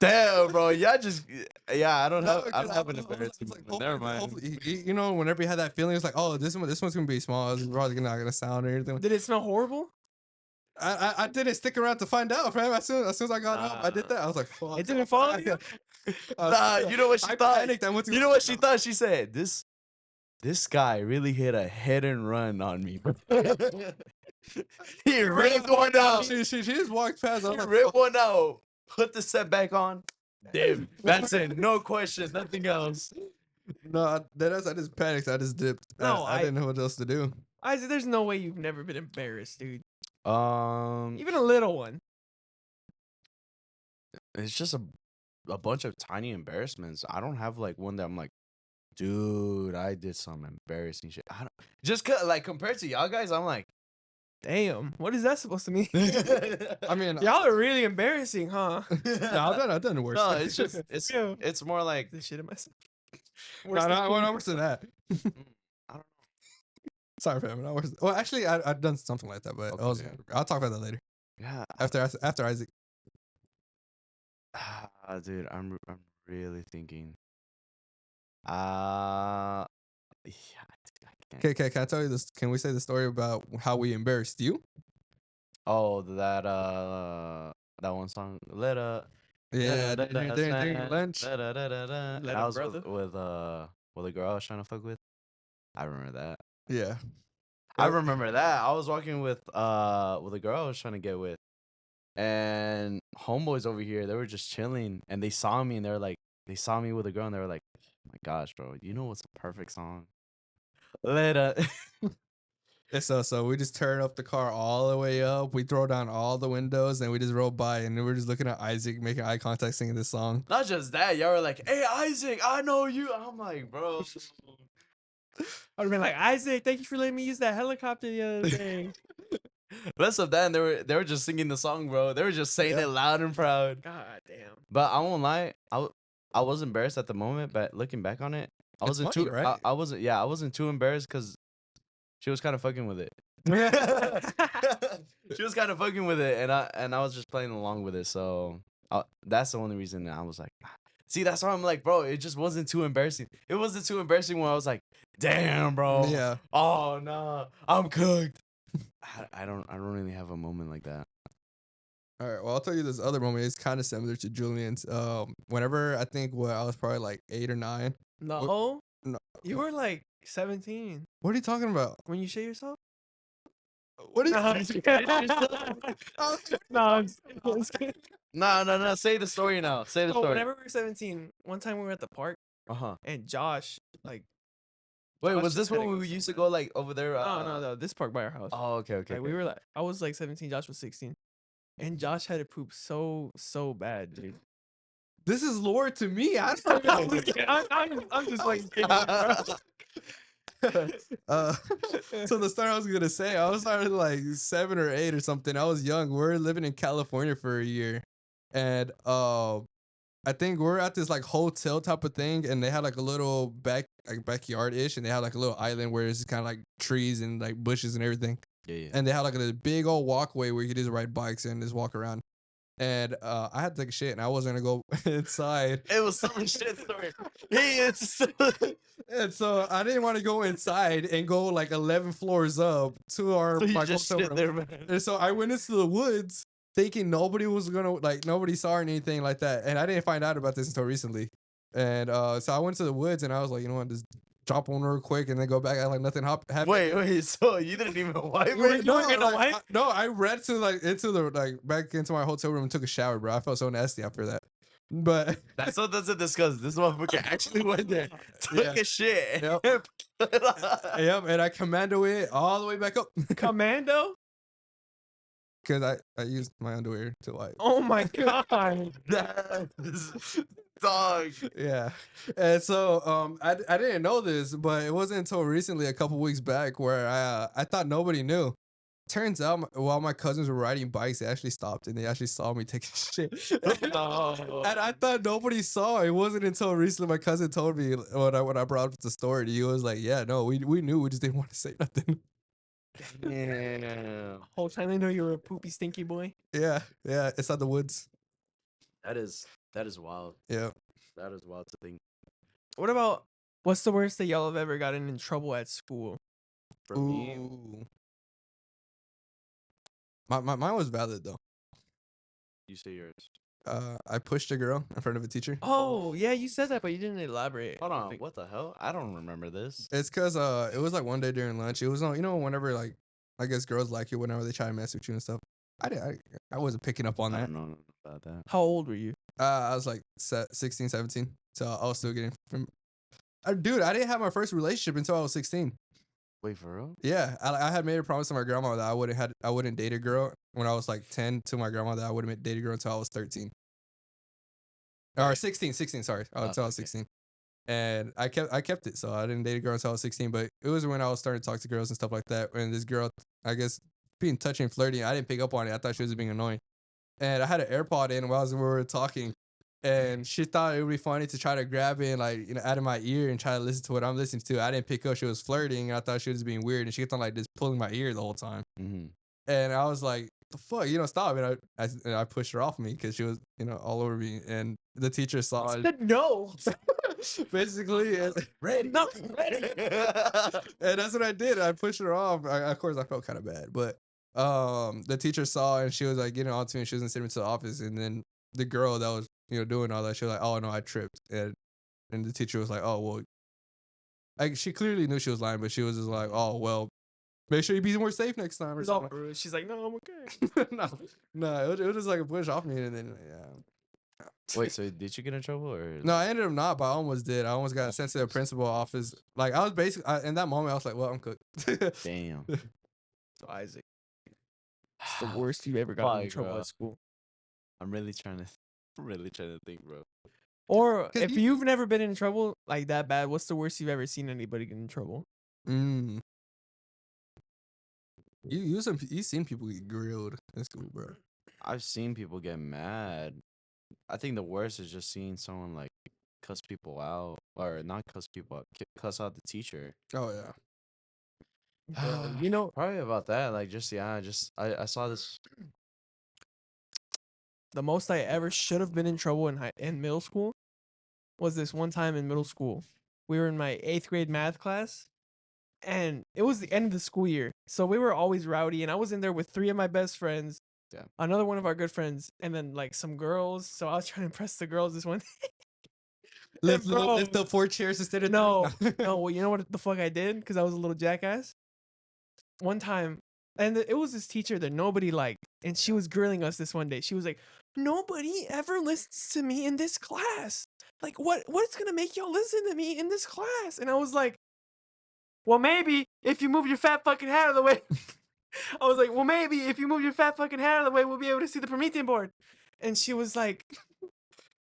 Damn, bro. Yeah, I don't no, have I 'cause don't have an was embarrassing like, moment. Never mind. hopefully, you know, whenever you had that feeling, it's like, oh, this one's gonna be small. It's probably not gonna sound or anything. Did it smell horrible? I didn't stick around to find out, fam. As soon as I got up, I did that. I was like, fuck. It didn't follow you? Nah, you know what she I thought? panicked. I went to You know what she thought? She said, This guy really hit a hit and run on me. He ripped one out. She just walked past. I He was like, ripped fuck. one out. Put the set back on. Damn, that's it. No questions, nothing else. No, I just panicked. I just dipped. No, I didn't know what else to do. Isaac, there's no way you've never been embarrassed, dude. Even Even a little one. it's just a bunch of tiny embarrassments. I don't have like one that I'm like, dude, I did some embarrassing shit. I don't, just like compared to y'all guys, I'm like, Damn. What is that supposed to mean? I mean, Y'all are really embarrassing, huh? no, I've done worse. no, it's just Yeah. it's more like The shit in myself. no, worse than that. I don't know. Sorry, fam. Not worse. Well, actually, I've done something like that, but Okay. I'll talk about that later. Yeah, After Isaac. dude, I'm really thinking. Yeah, dude, I can't. Okay, can I tell you this? Can we say the story about how we embarrassed you? Oh, that one song. Yeah, during lunch. And Let I a was brother? with a girl I was trying to fuck with. I remember that. Yeah. I Yep. remember that. I was walking with a girl I was trying to get with, and homeboys over here, they were just chilling, and they saw me, and they saw me with a girl, and they were like, "Oh my gosh, bro, you know what's a perfect song? Later." So we just turn up the car all the way up. We throw down all the windows, and we just roll by, and we're just looking at Isaac making eye contact, singing this song. Not just that, y'all were like, "Hey, Isaac, I know you." I'm like, bro. I'd have been like, Isaac, thank you for letting me use that helicopter the other day. Less of that, and they were just singing the song, bro. They were just saying Yeah. it loud and proud. God damn. But I won't lie, I was embarrassed at the moment, but looking back on it, I It's wasn't funny, too right? I wasn't I wasn't too embarrassed because she was kind of fucking with it. She was kind of fucking with it, and I was just playing along with it. So that's the only reason that I was like, see, that's why I'm like, bro, it just wasn't too embarrassing. It wasn't too embarrassing when I was like, damn, bro. Yeah. Oh no, I'm cooked. I don't really have a moment like that. All right. Well, I'll tell you this other moment. It's kind of similar to Julian's. Whenever I think I was probably like 8 or 9. No, No, you were like 17 what are you talking about? when you shit yourself. What are you? No, I'm just kidding. No, I'm just kidding. No. Say the story now. Say the So story. whenever we were 17, one time we were at the park Uh-huh. and Josh, like, Wait, Josh was just this when kinda we goes- used to go like over there? no, this park by our house. Oh, okay. Like we were like, I was like 17, Josh was 16, and Josh had to poop so bad, dude. This is lore to me. I don't know. I'm just like kidding, bro. uh, so the start I was gonna say, I was started like 7 or 8 or something. I was young. We're living in California for a year, and I think we're at this like hotel type of thing, and they had like a little backyard ish, and they had like a little island where it's kind of like trees and like bushes and everything, Yeah. and they had like a big old walkway where you could just ride bikes and just walk around. And I had to take a shit, and I wasn't gonna go inside. It was some shit story. It's And so I didn't want to go inside and go like 11 floors up to our so you my just hotel shit room. there, man. And so I went into the woods thinking nobody was gonna like nobody saw or anything like that. And I didn't find out about this until recently. And so I went to the woods and I was like, you know what, just drop one real quick and then go back act like nothing happened. Wait. So you didn't even wipe Wait, it? no, weren't gonna like, wipe? no, I ran to like into the like back into my hotel room and took a shower, bro. I felt so nasty after that. But That's what doesn't discuss. This motherfucker actually went there, took Yeah. a shit. Yep. Yep, and I commando it all the way back up Commando? because I used my underwear to wipe. Oh my god. That's dog. Yeah. And so I didn't know this, but it wasn't until recently, a couple weeks back, where I thought nobody knew. Turns out while my cousins were riding bikes, they actually stopped and they actually saw me taking shit. No. And I thought nobody saw. It wasn't until recently my cousin told me when I brought up the story. He was like, "Yeah, no, we knew. We just didn't want to say nothing." Yeah. Whole time they know you were a poopy stinky boy. Yeah, it's at the woods. That is wild. Yeah. That is wild to think. What about what's the worst that y'all have ever gotten in trouble at school? For me, Ooh. Mine was valid though. you say yours. I pushed a girl in front of a teacher. Oh yeah, you said that, but you didn't elaborate. Hold on, Like, what the hell? I don't remember this. It's cause it was like one day during lunch. It was on, whenever like I guess girls like you whenever they try to mess with you and stuff. I wasn't picking up on I that. don't know nothing about that. How old were you? I was like 16, 17. So I was still getting from. Dude, I didn't have my first relationship until I was 16. Wait, for real? Yeah, I had made a promise to my grandma that I wouldn't date a girl when I was like 10 to my grandma that I wouldn't date a girl until I was 13. Or 16, sorry. Until I was okay. 16. And I kept it. So I didn't date a girl until I was 16, but it was when I was starting to talk to girls and stuff like that. And this girl, I guess, being touchy and flirty, I didn't pick up on it. I thought she was being annoying. And I had an AirPod in while we were talking. And she thought it would be funny to try to grab it and like, out of my ear and try to listen to what I'm listening to. I didn't pick up. She was flirting. And I thought she was being weird. And she kept on like just pulling my ear the whole time. Mm-hmm. And I was like, the fuck, stop. And I pushed her off me because she was, all over me. And the teacher saw it. No. Basically, and, No. and that's what I did. I pushed her off. Of course, I felt kind of bad. But the teacher saw and she was like getting on to me. And she was gonna send me to the office. And then the girl that was, doing all that, she was like, oh, no, I tripped. And the teacher was like, oh, well, like she clearly knew she was lying, but she was just like, oh, well, make sure you be more safe next time or something. She's like, no, I'm okay. No, it was just like a push off me, and then yeah. Wait, so did you get in trouble or? No, I ended up not, but I almost did. I almost got sent to the principal office. Like I was basically in that moment, I was like, well, I'm cooked. Damn. So Isaac, it's the worst you've ever gotten in Fuck, trouble bro. at school. I'm really trying to think, bro. Or 'Cause if you've never been in trouble like that bad, what's the worst you've ever seen anybody get in trouble? Mm. You seen people get grilled in school, bro. I've seen people get mad. I think the worst is just seeing someone like cuss people out, or not cuss people out, cuss out the teacher. Oh yeah. Bro, Probably about that. Like, I saw this. the most I ever should have been in trouble in middle school was this one time in middle school. We were in my 8th grade math class, and it was the end of the school year. So we were always rowdy, and I was in there with 3 of my best friends, Yeah. Another one of our good friends, and then like some girls. So I was trying to impress the girls this one. Lift, bro, lift the 4 chairs instead of No, 3. no. Well, you know what the fuck I did? Because I was a little jackass. One time, and it was this teacher that nobody liked, and she was grilling us this one day. She was like, "Nobody ever listens to me in this class. Like, what's gonna make y'all listen to me in this class?" And I was like, "Well, maybe if you move your fat fucking hat out of the way." I was like, "Well, maybe if you move your fat fucking hat out of the way, we'll be able to see the Promethean board." And she was like,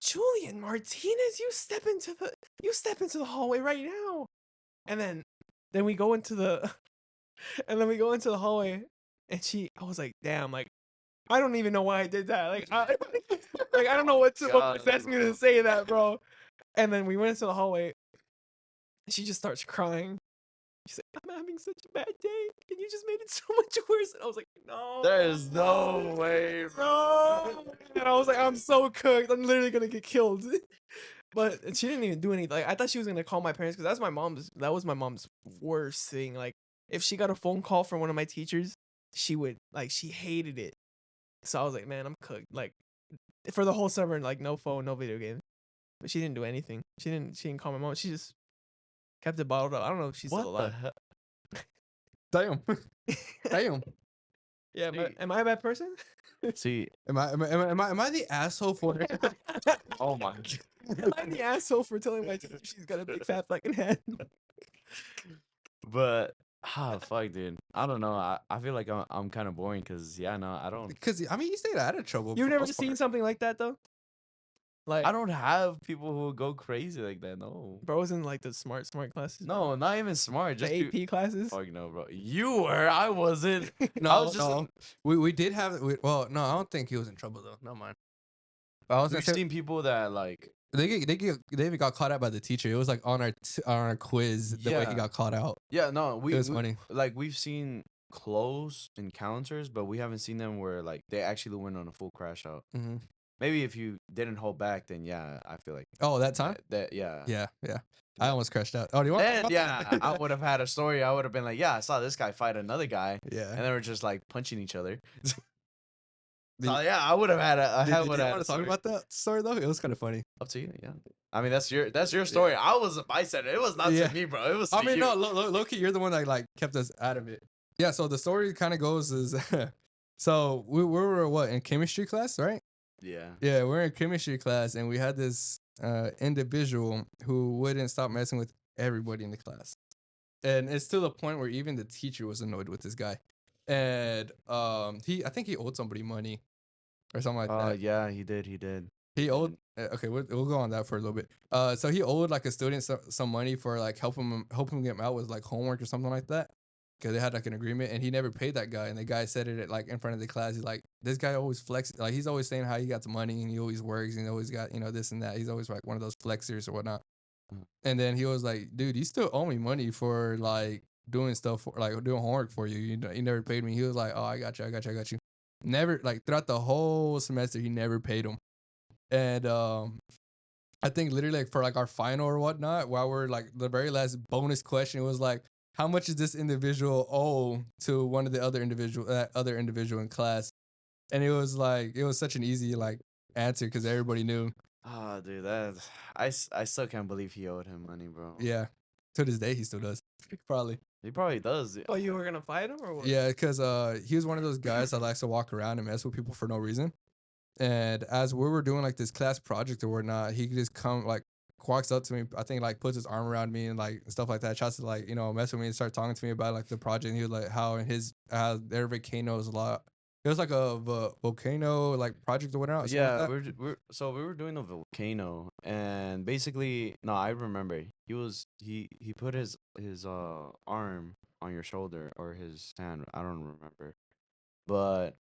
"Julian Martinez, you step into the hallway right now." And then we go into the hallway, and I was like, "Damn, like I don't even know why I did that. Like like I don't know what God, possessed me bro. to say that, bro." And then we went into the hallway, and she just starts crying. She's like, "I'm having such a bad day, and you just made it so much worse." And I was like, "No, There's no way, bro. no." And I was like, "I'm so cooked. I'm literally gonna get killed." But she didn't even do anything. Like I thought she was gonna call my parents because that was my mom's worst thing. Like if she got a phone call from one of my teachers, she hated it. So I was like, "Man, I'm cooked." Like for the whole summer, like no phone, no video game. But she didn't do anything. She didn't call my mom. She just kept it bottled up. I don't know if she's What still the alive. hell? Damn. Damn. Yeah, See- am I a bad person? See, Am I the asshole for it? oh my God. Am I the asshole for telling my teacher she's got a big fat fucking head? But fuck, dude. I don't know. I feel like I'm kind of boring because yeah, no, I don't. Because I mean, you stayed out of trouble. You've for the never most seen part. something like that though? Like I don't have people who go crazy like that. No, bros in like the smart classes. no, not even smart. Just The AP classes. fuck no, bro. You were. I wasn't. I No, was just. no. We did have. Well, no, I don't think he was in trouble though. No mind. But I was gonna We've say seen people that like. they even got caught out by the teacher. It was like on our quiz the way he Yeah. got caught out. Yeah, no, It was funny. like we've seen close encounters, but we haven't seen them where like they actually went on a full crash out. Hmm. Maybe if you didn't hold back, then yeah, I feel like Oh, that time? that yeah. Yeah. I almost crashed out. Oh, do you want? Then yeah, I would have had a story. I would have been like, yeah, I saw this guy fight another guy, Yeah. and they were just like punching each other. Did- So yeah, I would have had a Did hell you would have want to talk about that story though? It was kind of funny. up to you. Yeah, I mean that's your story. I was a bystander. It was not Yeah. to me, bro. It was. I to mean, you. no, Loki, you're the one that like kept us out of it. Yeah. So the story kind of goes is, so we were what in chemistry class, right? Yeah. Yeah, we're in chemistry class, and we had this individual who wouldn't stop messing with everybody in the class, and it's to the point where even the teacher was annoyed with this guy, and I think he owed somebody money or something like that. Yeah, he did. He did. He owed. Okay, we'll go on that for a little bit. So he owed like a student some money for like helping him out with like homework or something like that. Because they had like an agreement, and he never paid that guy. And the guy said it like in front of the class. He's like, this guy always flexes. Like he's always saying how he got the money and he always works and he always got this and that. He's always like one of those flexers or whatnot. Mm. And then he was like, dude, you still owe me money for like doing stuff for like doing homework for you. You never paid me. He was like, oh, I got you. Never like throughout the whole semester, he never paid him. And I think literally like for like our final or whatnot, while we're like the very last bonus question was like, how much does this individual owe to one of the other individual in class? And it was such an easy like answer because everybody knew. Oh, dude, I still can't believe he owed him money, bro. Yeah, to this day he still does. Probably. He probably does. Oh, you were gonna fight him or what? Yeah, because he was one of those guys that likes to walk around and mess with people for no reason. And as we were doing like this class project or whatnot, he could just come like walks up to me. I think like puts his arm around me and like stuff like that. Tries to like mess with me and start talking to me about like the project. And he was like how their volcano is a lot. It was like a volcano like project or whatever. Yeah, we were doing a volcano, and basically, no, I remember he put his arm on your shoulder or his hand. I don't remember, but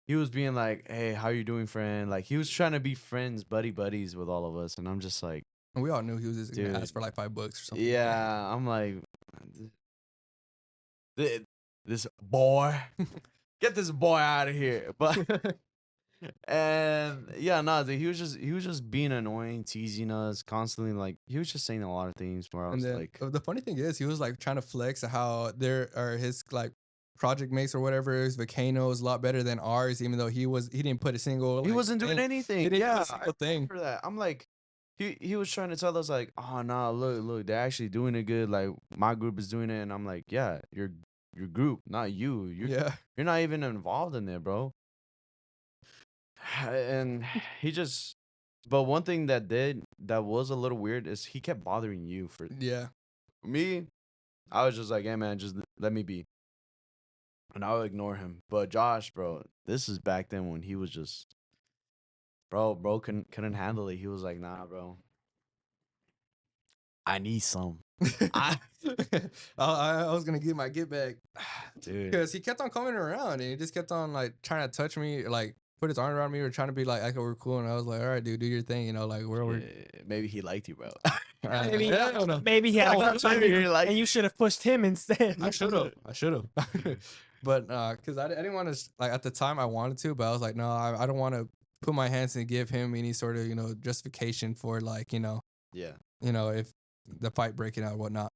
he was being like, "Hey, how you doing, friend?" Like he was trying to be friends, buddies with all of us, and I'm just like, And we all knew he was just gonna Dude. ask for like $5 or something. yeah, I'm like, this boy, get this boy out of here, but. And yeah, no, dude, he was just being annoying, teasing us constantly. Like he was just saying a lot of things where I And was then like, the funny thing is, he was like trying to flex how there are his like project mates or whatever. His Volcano is a lot better than ours, even though he didn't put a single. He like, wasn't doing thing. anything. He didn't do Yeah, a single thing. for that. I'm like, he was trying to tell us like, oh no, look, they're actually doing it good. Like my group is doing it, and I'm like, yeah, your group, not you. Yeah, You're not even involved in it, bro. And he just, but one thing that was a little weird is he kept bothering you. For yeah, me, I was just like, hey man, just let me be, and I would ignore him. But Josh, bro, this is back then when he was just, bro couldn't handle it. He was like, nah, bro, I need some. I, I was gonna get my get back Dude, because he kept on coming around and he just kept on like trying to touch me, like put his arm around me or trying to be like, we're cool. And I was like, all right, dude, do your thing, like we're maybe he liked you, bro. Maybe, I don't know. maybe he had a Oh, crush on maybe you, you're like- and you should have pushed him instead. I should have. But because I didn't want to, like, at the time I wanted to, but I was like, no, I don't want to put my hands and give him any sort of justification for, like, Yeah. if the fight breaking out and whatnot.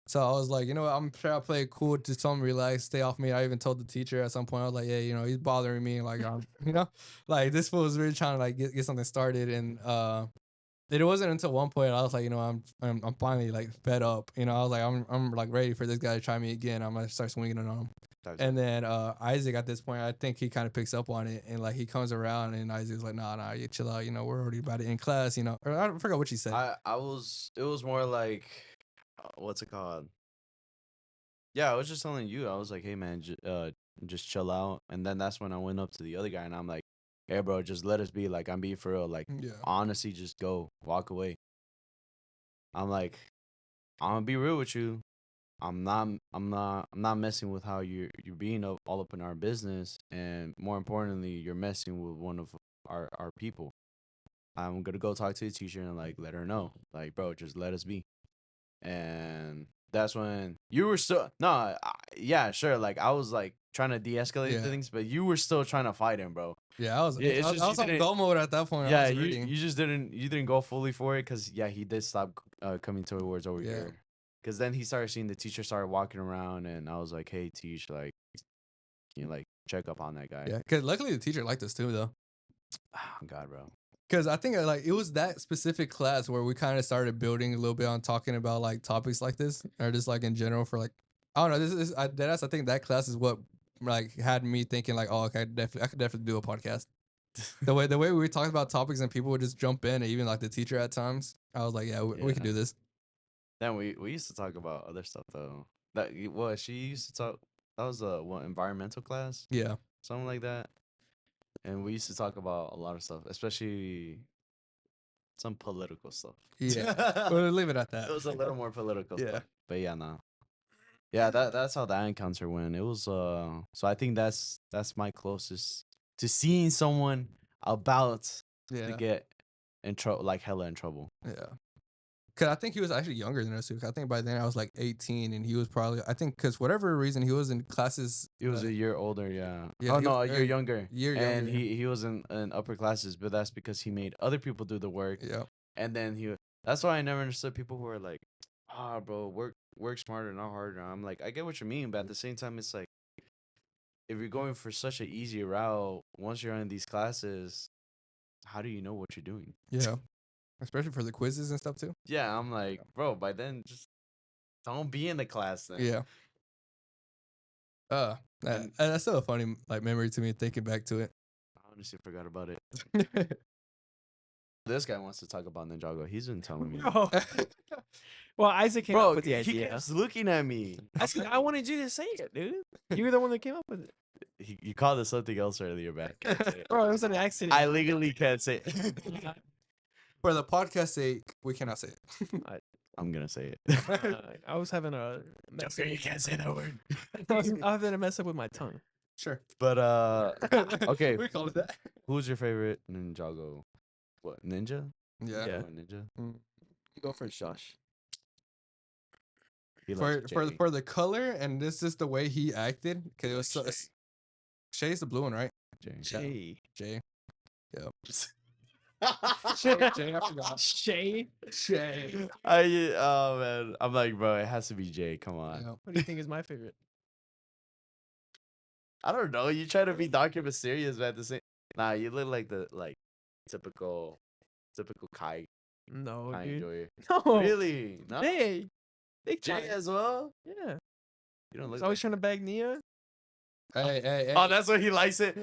So I was like, you know what, I'm trying to play it cool, just tell him relax, stay off me. I even told the teacher at some point, I was like, yeah, he's bothering me, like, like this fool was really trying to like get something started. And it wasn't until one point I was like, I'm finally like fed up. I was like, I'm like ready for this guy to try me again. I'm gonna start swinging it on him. And then Isaac at this point, I think he kind of picks up on it, and like he comes around, and Isaac's like, nah, you chill out. We're already about to end class. Or I forgot what she said. It was more like, what's it called? Yeah, I was just telling you. I was like, hey man, just chill out. And then that's when I went up to the other guy, and I'm like, hey bro, just let us be. Like, I'm being for real. Like, Yeah. honestly, just go, walk away. I'm like, I'm gonna be real with you. I'm not messing with how you're being all up in our business, and more importantly, you're messing with one of our people. I'm gonna go talk to the teacher and like let her know, like, bro, just let us be. And that's when you were still yeah, sure, like I was like trying to de-escalate Yeah. things, but you were still trying to fight him, bro. Yeah, I was Yeah, it's I just was you on didn't- go mode at that point. I Yeah, was you reading. just didn't go fully for it, because yeah, he did stop coming towards over Yeah. here. Because then he started seeing the teacher started walking around, and I was like, hey teach, like, can you like check up on that guy? Yeah, because luckily the teacher liked us too, though. Oh, God, bro. Because I think like it was that specific class where we kind of started building a little bit on talking about like topics like this, or just like in general for like, I don't know. I think that class is what like had me thinking like, oh, okay, I could definitely do a podcast. The way we were talking about topics and people would just jump in, and even like the teacher at times, I was like, yeah, we can Yeah. do this. Then we used to talk about other stuff though. She used to talk. That was a environmental class, Yeah, something like that. And we used to talk about a lot of stuff, especially some political stuff. yeah. We'll leave it at It that. was a little more political Yeah. stuff. But yeah, no. Yeah, that's how that encounter went. It was so I think that's my closest to seeing someone about to Yeah, get in trouble, like hella in trouble. yeah. Cause I think he was actually younger than us too. I think by then I was like 18, and he was probably, I think, cause whatever reason he was in classes. He was a year older, yeah. Yeah, Oh he no, was a year younger. year And younger. he was in upper classes, but that's because he made other people do the work. Yeah, And then that's why I never understood people who are like, bro, work smarter, not harder. I'm like, I get what you mean, but at the same time, it's like, if you're going for such an easy route, once you're in these classes, how do you know what you're doing? yeah. Especially for the quizzes and stuff too. Yeah, I'm like, bro, by then, just don't be in the class then. Yeah. That's still a funny like memory to me thinking back to it. I honestly forgot about it. This guy wants to talk about Ninjago. He's been telling me. Bro. Well, Isaac came up with the he idea. keeps looking at me. I wanted you to say it, dude. You were the one that came up with it. You called it something else earlier, man. Bro, it was an accident. I legally can't say it. For the podcast sake, we cannot say it. I'm gonna say it. I was having a mess up. You can't say that word. I was having a mess up with my tongue. Sure. But okay. We call it that. Who's your favorite Ninjago? What, Ninja? Yeah. Yeah. What, Ninja? Go for it, Josh. He For likes for Jay. for the color and this is the way he acted, because it was so. Shay's the blue one, right? Jay. Jay. Yep. Shay. Jay, I forgot. Shay. Shay. Oh man, I'm like, bro, it has to be Jay. Come on. Yeah. What do you think is my favorite? I don't know. You try to be dark and mysterious, but at the same, nah, you look like the typical Kai No, Kai dude. enjoyer. No. Really? No. Hey. Big Jay time. as well. Yeah. You don't He's look. always trying to bag Nia. Hey. Oh, that's why he likes it.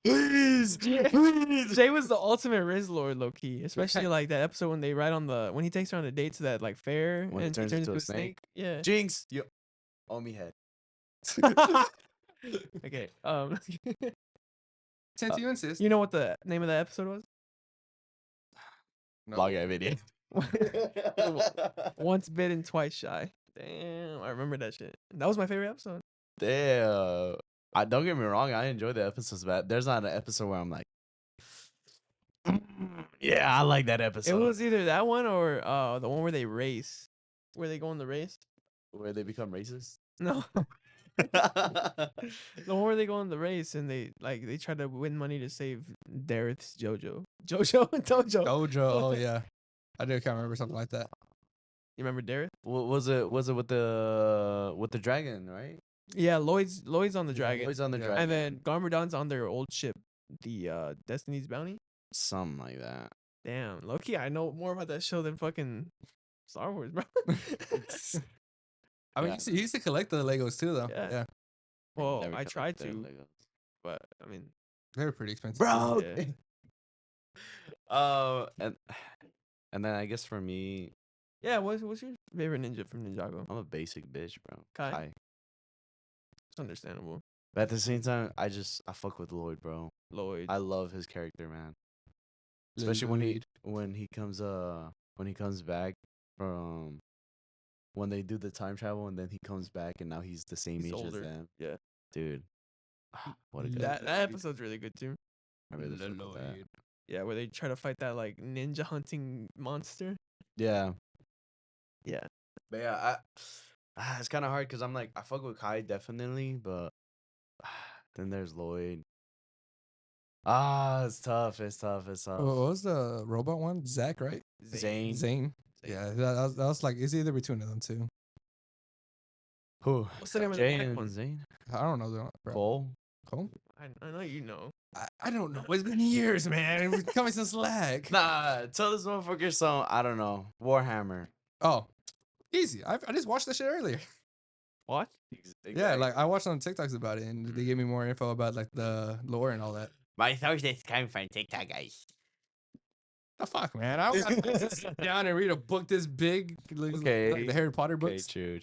Please, please. Jay was the ultimate Riz Lord, low key. Especially like that episode when they ride on the when he takes her on a date to that like fair When he and turns into a snake. Yeah. Jinx, you owe me head. Okay. Since you insist. You know what the name of that episode was? No. Vlog video. Once bitten, twice shy. Damn, I remember that shit. That was my favorite episode. Damn. I don't get me wrong. I enjoy the episodes, but there's not an episode where I'm like, yeah, I like that episode. It was either that one or the one where they race, where they go on the race. where they become racist. No, the one where they go on the race and they try to win money to save Dareth's Jojo. Dojo. Dojo. Oh yeah, I do kind of remember something like that. You remember Dareth? Was it with the dragon, right? Yeah, Lloyd's on the dragon, Always on the Yeah. dragon. and then Garmadon's on their old ship, the Destiny's Bounty. Something like that. Damn, Loki, I know more about that show than fucking Star Wars, bro. I mean, Yeah. he used to collect the Legos too, though. Yeah. Yeah, Well, Never I got tried their to, Legos. but I mean, they were pretty expensive. Bro. Yeah. And then I guess for me, yeah. What's your favorite ninja from Ninjago? I'm a basic bitch, bro. Kai. It's understandable. But at the same time, I fuck with Lloyd, bro. Lloyd. I love his character, man. Especially when he comes back from when they do the time travel and then he comes back and now he's the same He's age older. as them. Yeah. Dude. What a good That episode's really good too. I really fuck with that. Yeah, where they try to fight that like ninja hunting monster. Yeah. Yeah. But yeah, it's kind of hard because I'm like, I fuck with Kai definitely, but then there's Lloyd. It's tough. It's tough. What was the robot one? Zach, right? Zane. Zane. Yeah, that was like it's either between them two. Who? What's the name of the Jay black and one? Zane? I don't know. Bro. Cole? Cole? I know you know. I don't know. It's been years, man. It was coming some slack. Nah, tell this motherfucker some, I don't know, Warhammer. Oh, easy. I just watched that shit earlier. What? Yeah, like I watched on TikToks about it, and they gave me more info about like the lore and all that. My Thursday's coming from TikTok, guys. The fuck, man! I don't got to sit down and read a book this big. Like Okay. the Harry Potter Okay, books. true.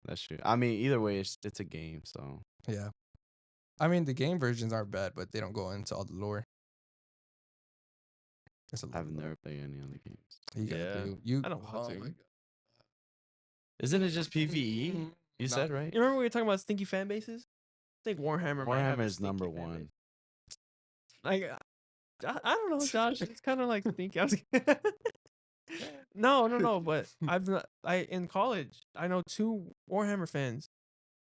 That's true. I mean, either way, it's a game, so. Yeah, I mean the game versions aren't bad, but they don't go into all the lore. That's a lot I've of lore. never played any other games. You gotta Yeah. do. You. I don't want to. my God. Isn't it just PvE? You No. said, right? You remember we were talking about stinky fan bases? I think Warhammer. might have Warhammer a is number stinky fan one. base. Like, I don't know, Josh. It's kind of like stinky. No. But in college, I know 2 Warhammer fans.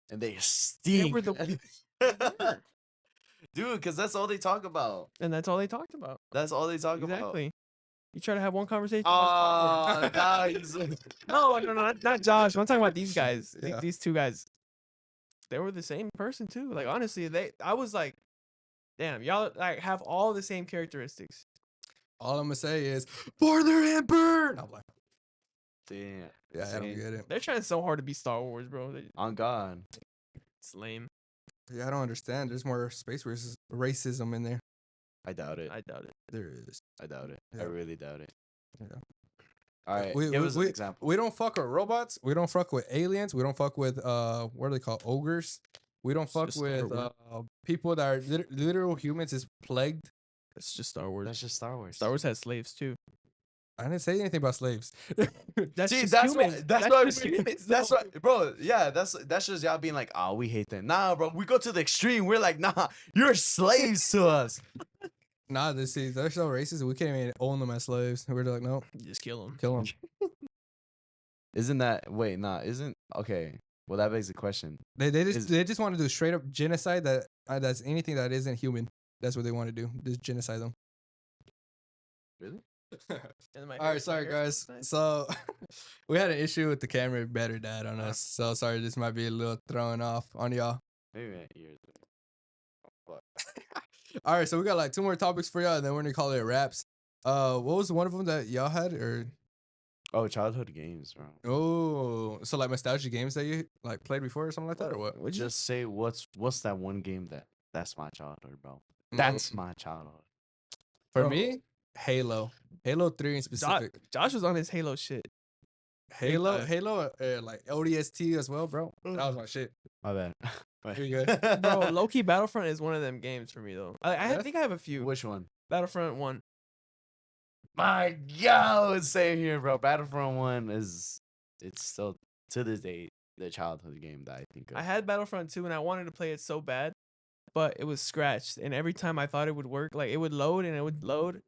And they stink. were the- Dude, because that's all they talk about. And that's all they talked about. That's all they talk about. Exactly. You try to have one conversation. about Star Wars. Nice. No, not Josh. I'm talking about these guys. Yeah. These 2 guys. They were the same person too. Like honestly, I was like, damn, y'all like have all the same characteristics. All I'm gonna say is boiler and burn. I'm like, Damn. yeah, I don't Same. get it. They're trying so hard to be Star Wars, bro. On God. It's lame. Yeah, I don't understand. There's more space racism in there. I doubt it. I doubt it. There is. I doubt it. I Yeah. really doubt it. Yeah. All right. We- Give we- us an we- example. We don't fuck with robots. We don't fuck with aliens. We don't fuck with what are they called? Ogres. We don't fuck just with Star people that are literal humans is plagued. It's just Star Wars. That's just Star Wars. Star Wars has slaves too. I didn't say anything about slaves. That's See, just that's humans. what that's what I'm just saying. humans, That's though. what, bro. Yeah, that's just y'all being like, oh, we hate them. Nah, bro, we go to the extreme. We're like, nah, you're slaves to us. Nah, they're so racist. We can't even own them as slaves. We're like, no, Just kill them. kill them. Isn't that wait? Nah, isn't okay? Well, that begs the question. They Is- just want to do straight up genocide. That's anything that isn't human. That's what they want to do. Just genocide them. Really? All right, sorry guys. So we had an issue with the camera better dad on us. So sorry, this might be a little throwing off on y'all. Maybe my ears. All right, so we got like 2 more topics for y'all, and then we're gonna call it wraps. What was one of them that y'all had, or Oh, childhood games, bro. oh, so like nostalgia games that you like played before or something like that, or what? What'd you Just say what's that one game that's my childhood, bro. Mm. That's my childhood. For Bro. me, Halo, Halo 3 in specific. Josh was on his Halo shit. Halo, time. Halo, like ODST as well, bro. That was my shit. My bad. You good? Bro, low-key Battlefront is one of them games for me though. I Yes? think I have a few. Which one? Battlefront 1. My God, same here, bro. Battlefront 1 it's still to this day the childhood game that I think of. I had Battlefront 2 and I wanted to play it so bad, but it was scratched. And every time I thought it would work, like it would load and it would load,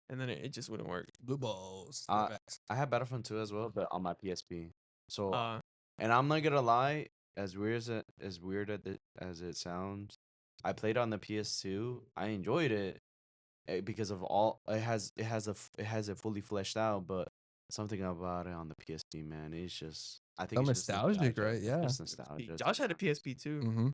and then it just wouldn't work. Blue balls. Uh, I had Battlefront 2 as well, but on my PSP. So Uh, and I'm not gonna lie, as weird as it sounds, I played on the PS2. I enjoyed it because of all it has it fully fleshed out, but something about it on the PSP, man, it's just I think So it's just nostalgic, right? Yeah. Just nostalgia. Josh had a PSP too. Mm-hmm.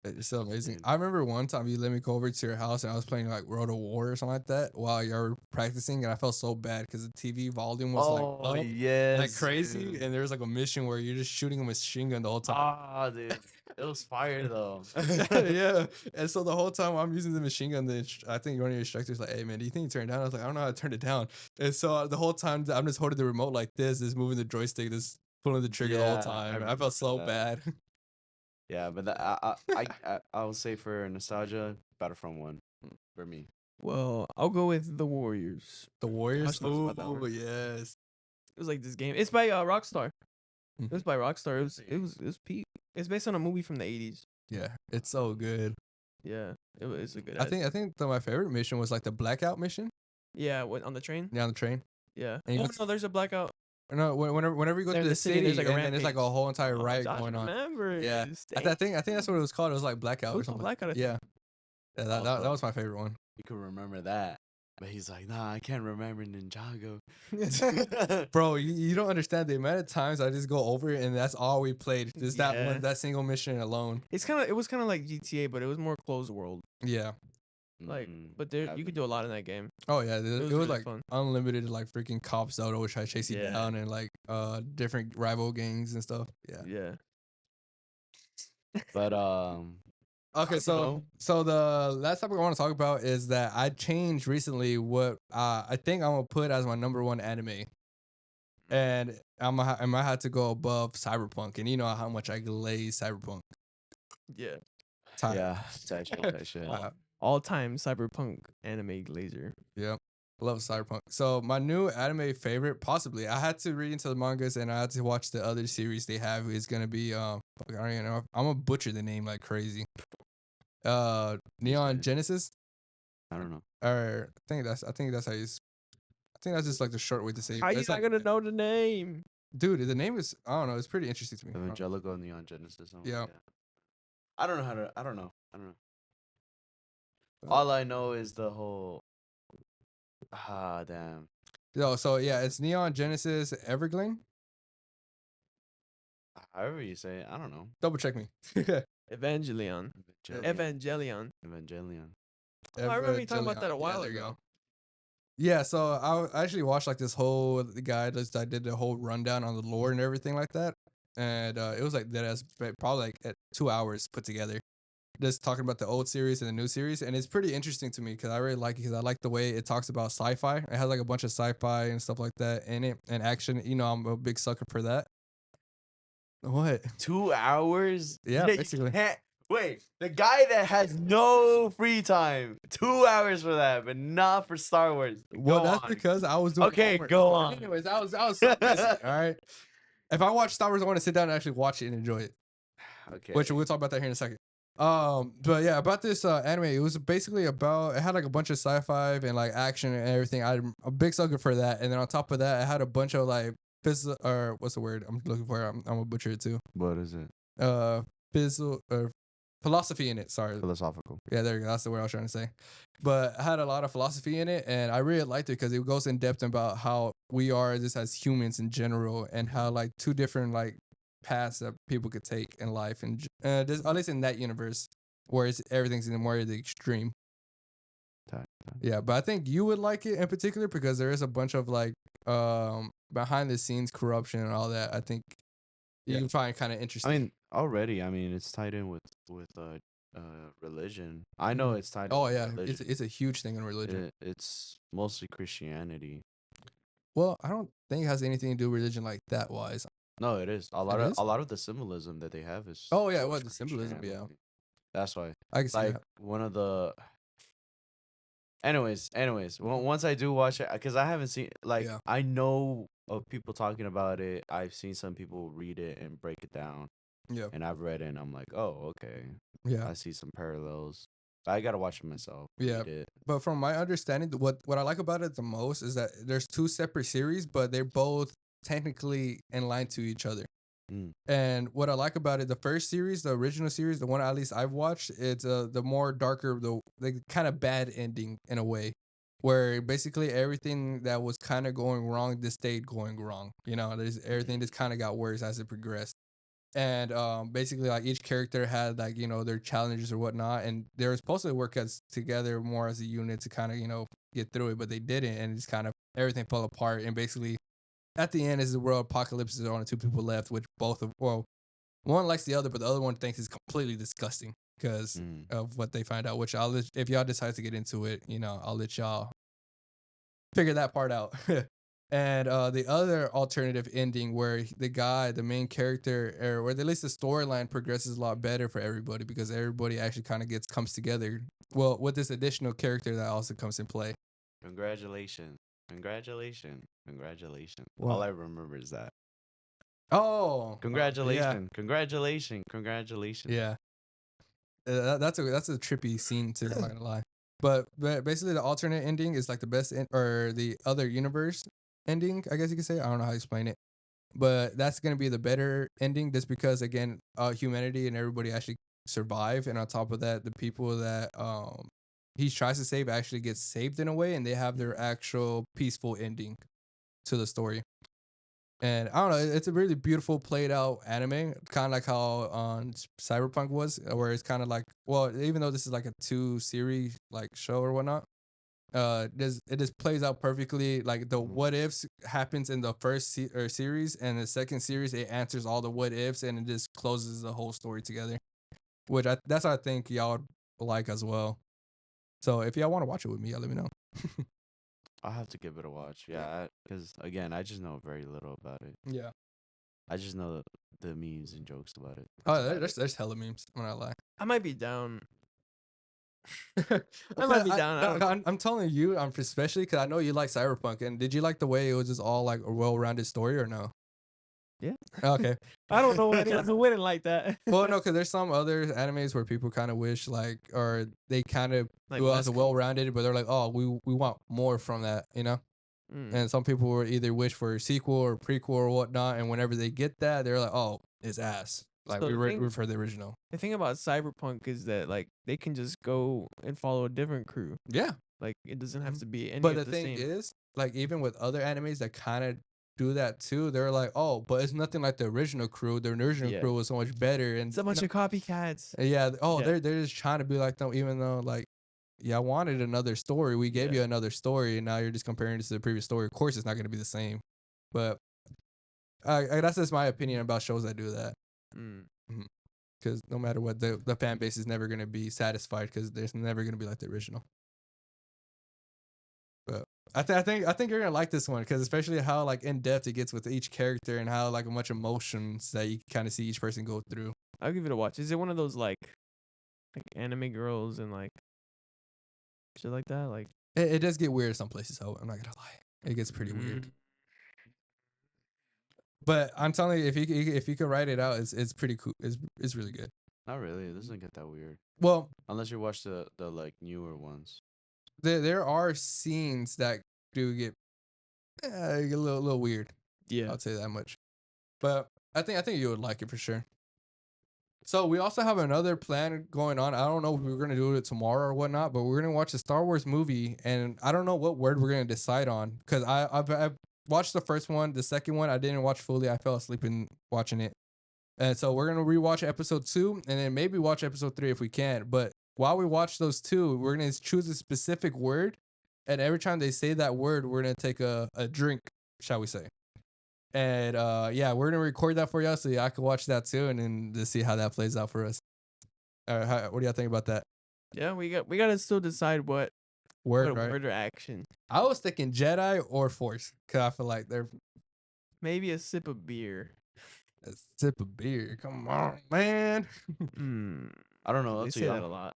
It's so amazing. Dude. I remember one time you let me go over to your house and I was playing like World of War or something like that while you were practicing, and I felt so bad because the TV volume was like up yes, like crazy, dude. and there was like a mission where you're just shooting a machine gun the whole time. Ah, dude, it was fire though. Yeah, and so the whole time I'm using the machine gun, I think one of your instructors like, "Hey man, do you think you turn it down?" I was like, "I don't know how to turn it down." And so the whole time I'm just holding the remote like this, just moving the joystick, just pulling the trigger the whole Yeah, time. I And I felt so remember bad. Yeah, but I will say for nostalgia, Battlefront 1 for me. Well, I'll go with The Warriors. The Warriors. Josh knows about that Oh one. yes. It was like this game. It's by Rockstar. Mhm. It was by Rockstar. It was peak. It's based on a movie from the 80s. Yeah, it's so good. Yeah, it's a good. I think my favorite mission was like the blackout mission. Yeah, what, on the train? Yeah, on the train. Yeah. And you Oh go to- no, there's a blackout. No, whenever you go There to in the the city, city, there's, like, a and then it's like a rampage. whole entire Oh, riot Josh going on. remembers. Yeah, I think that's what it was called. It was like blackout It or was called something. Blackout, I Yeah, yeah, that was my favorite one. You can remember that, but he's like, nah, I can't remember Ninjago. Bro, you don't understand the amount of times I just go over it, and that's all we played. Just that Yeah. one, that single mission alone. It was kind of like GTA, but it was more closed world. Yeah. Like, Mm, but there I you could do a lot in that game. Oh yeah, it was was really like fun. unlimited, like freaking cops that would always try to chase you Yeah. down, and like different rival gangs and stuff. Yeah. Yeah. But Okay, so the last topic I want to talk about is that I changed recently what I think I'm gonna put as my #1 anime, and I might have to go above Cyberpunk, and you know how much I glaze Cyberpunk. Yeah. Time. yeah, that shit. All time cyberpunk anime glazer. Yeah, love Cyberpunk. So my new anime favorite, possibly, I had to read into the mangas and I had to watch the other series they have. Is gonna be fuck, I don't even know. I'm gonna butcher the name like crazy. Neon Genesis, I don't know. or I think that's how you. I think that's just like the short way to say it. How you It's not like, gonna know the name? dude, the name is, I don't know. It's pretty interesting to me. Evangelical Neon Genesis. something Yeah. like that. I don't know how to. I don't know. All I know is the whole. Ah, damn. Yo, so yeah, it's Neon Genesis Evergleam. However you say it, I don't know. Double check me. Evangelion. Evangelion. Evangelion. Oh, I remember you talking about that a Evangelion. while there you ago. go. Yeah, so I actually watched like this whole guide. I did the whole rundown on the lore and everything like that, and it was like that as probably like at 2 hours put together, just talking about the old series and the new series, and it's pretty interesting to me because I really like it because I like the way it talks about sci-fi. It has like a bunch of sci-fi and stuff like that in it, and action. You know, I'm a big sucker for that. What? 2 hours? Yeah, You basically. can't- Wait, the guy that has no free time, 2 hours for that, but not for Star Wars. Well, Go that's on. because I was doing Okay, homework. go on. Anyways, I was so busy, all right. If I watch Star Wars, I want to sit down and actually watch it and enjoy it. Okay. Which we'll talk about that here in a second. But yeah, about this anime, it was basically about, it had like a bunch of sci-fi and like action and everything. I'm a big sucker for that. And then on top of that, it had a bunch of like or what's the word I'm looking for? I'm gonna butcher it too. What is it? Physical or philosophy in it. Sorry. Philosophical. Yeah, there you go. That's the word I was trying to say. But it had a lot of philosophy in it, and I really liked it because it goes in depth about how we are just as humans in general, and how like two different like paths that people could take in life, and just, at least in that universe. whereas everything's in more of the extreme. Yeah, but I think you would like it in particular because there is a bunch of like behind the scenes corruption and all that. I think you Yeah. can find kind of interesting. I mean, already, I mean, it's tied in with religion. I know Mhm. it's tied in Oh with yeah, religion. it's a huge thing in religion. It's mostly Christianity. Well, I don't think it has anything to do with religion like that wise. No, it is. It is? A lot of the symbolism that they have is Oh yeah, towards what the symbolism? Yeah, Christianity. That's why. I can see Like that. one of the anyways, once I do watch it, because I haven't seen, like, Yeah. I know of people talking about it. I've seen some people read it and break it down, Yeah, and I've read it and I'm like, oh, okay, yeah, I see some parallels. I gotta watch it myself. yeah. Read it. But from my understanding, what I like about it the most is that there's two separate series, but they're both technically in line to each other. Mm. And what I like about it, the first series, the original series, the one at least I've watched, it's the more darker, the kind of bad ending in a way, where basically everything that was kind of going wrong just stayed going wrong. You know, there's everything just kind of got worse as it progressed. And basically like each character had like, you know, their challenges or whatnot, and they were supposed to work as together more as a unit to kind of, you know, get through it, but they didn't, and it's kind of everything fell apart. And basically at the end, is the world apocalypse, there are only two people left, which both of, well, one likes the other, but the other one thinks it's completely disgusting because Mm. of what they find out. Which if y'all decide to get into it, you know, I'll let y'all figure that part out. And the other alternative ending where the guy, the main character, or at least the storyline progresses a lot better for everybody because everybody actually kind of comes together. Well, with this additional character that also comes in play. Congratulations. Congratulations. Congratulations. What? All I remember is that. Oh, Congratulations. Congratulations. Congratulations. yeah. That's a trippy scene too. I'm not gonna lie, but basically the alternate ending is like the best or the other universe ending. I guess you could say. I don't know how to explain it, but that's gonna be the better ending just because again, humanity and everybody actually survive, and on top of that, the people that he tries to save actually get saved in a way, and they have their actual peaceful ending to the story. And I don't know, it's a really beautiful played out anime, kind of like how Cyberpunk was, where it's kind of like, well, even though this is like a 2 series like show or whatnot, it just plays out perfectly. Like the what ifs happens in the first series, and the second series it answers all the what ifs, and it just closes the whole story together. Which that's what I think y'all would like as well. So if y'all want to watch it with me, y'all let me know. I'll have to give it a watch. Yeah, because again, I just know very little about it. Yeah. I just know the memes and jokes about it. Oh, That's about it. there's hella memes. I'm not lie. I might be down. I might be down. I don't know. I'm telling you, especially because I know you like Cyberpunk. And did you like the way it was just all like a well-rounded story or no? Yeah. Okay. I don't know anyone who wouldn't like that. Well, no, because there's some other animes where people kind of wish like, or they kind of Like do it less as a cool. well-rounded, but they're like, oh, we want more from that, you know. Mm. And some people would either wish for a sequel or prequel or whatnot, and whenever they get that, they're like, oh, it's ass. Like So we the thing- root for the original. The thing about Cyberpunk is that like they can just go and follow a different crew. Yeah. Like it doesn't have to be any But of the the thing same. is, like even with other animes that kind of do that too, they're like, oh, but it's nothing like the original crew. The original Yeah. crew was so much better, and It's a bunch of copycats. yeah. Oh, Yeah. they're just trying to be like them, even though like, yeah, I wanted another story. We gave Yeah. you another story, and now you're just comparing this to the previous story. Of course, it's not going to be the same. But that's just my opinion about shows that do that. Mm. Because no matter what, the fan base is never going to be satisfied because there's never going to be like the original. But I think you're gonna like this one because especially how like in depth it gets with each character and how like much emotions that you kind of see each person go through. I'll give it a watch. Is it one of those like anime girls and like shit like that? Like It does get weird some places. So I'm not gonna lie, it gets pretty weird. But I'm telling you, if you can write it out, it's pretty cool. It's really good. Not really. It doesn't get that weird Well, unless you watch the like newer ones. there are scenes that do get a little weird. Yeah. I'll say that much. But I think you would like it for sure. So we also have another plan going on. I don't know if we're gonna do it tomorrow or whatnot, but we're gonna watch a Star Wars movie, and I don't know what word we're gonna decide on because I've watched the first one, the second one I didn't watch fully. I fell asleep in watching it, And so we're gonna rewatch episode 2 and then maybe watch episode 3 if we can. But while we watch those two, we're gonna choose a specific word, and every time they say that word, we're gonna take a drink, shall we say? And yeah, we're gonna record that for y'all so y'all can watch that too, and then to see how that plays out for us. What do y'all think about that Yeah, we gotta still decide what word? Right? word or action. I was thinking Jedi or Force, cause I feel like they're Maybe a sip of beer. a sip of beer. Come on, man. I don't know. They That's say that a lot.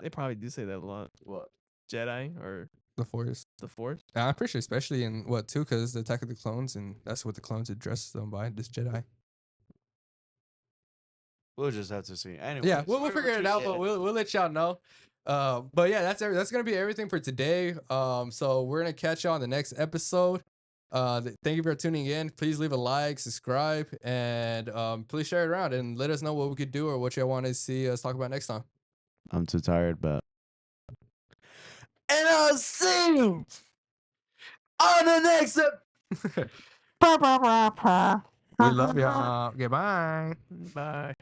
They probably do say that a lot. What? Jedi or The Force. the Force. I'm pretty sure, especially in what too, because the Attack of the Clones, and that's what the clones address them by. This Jedi. We'll just have to see. Anyway, Yeah, we'll figure it out, but we'll let y'all know. But yeah, that's gonna be everything for today. So we're gonna catch y'all on the next episode. Thank you for tuning in. Please leave a like, subscribe, and please share it around and let us know what we could do or what y'all want to see us talk about next time. I'm too tired, but. And I'll see you on the next episode. We love y'all. Goodbye. Bye.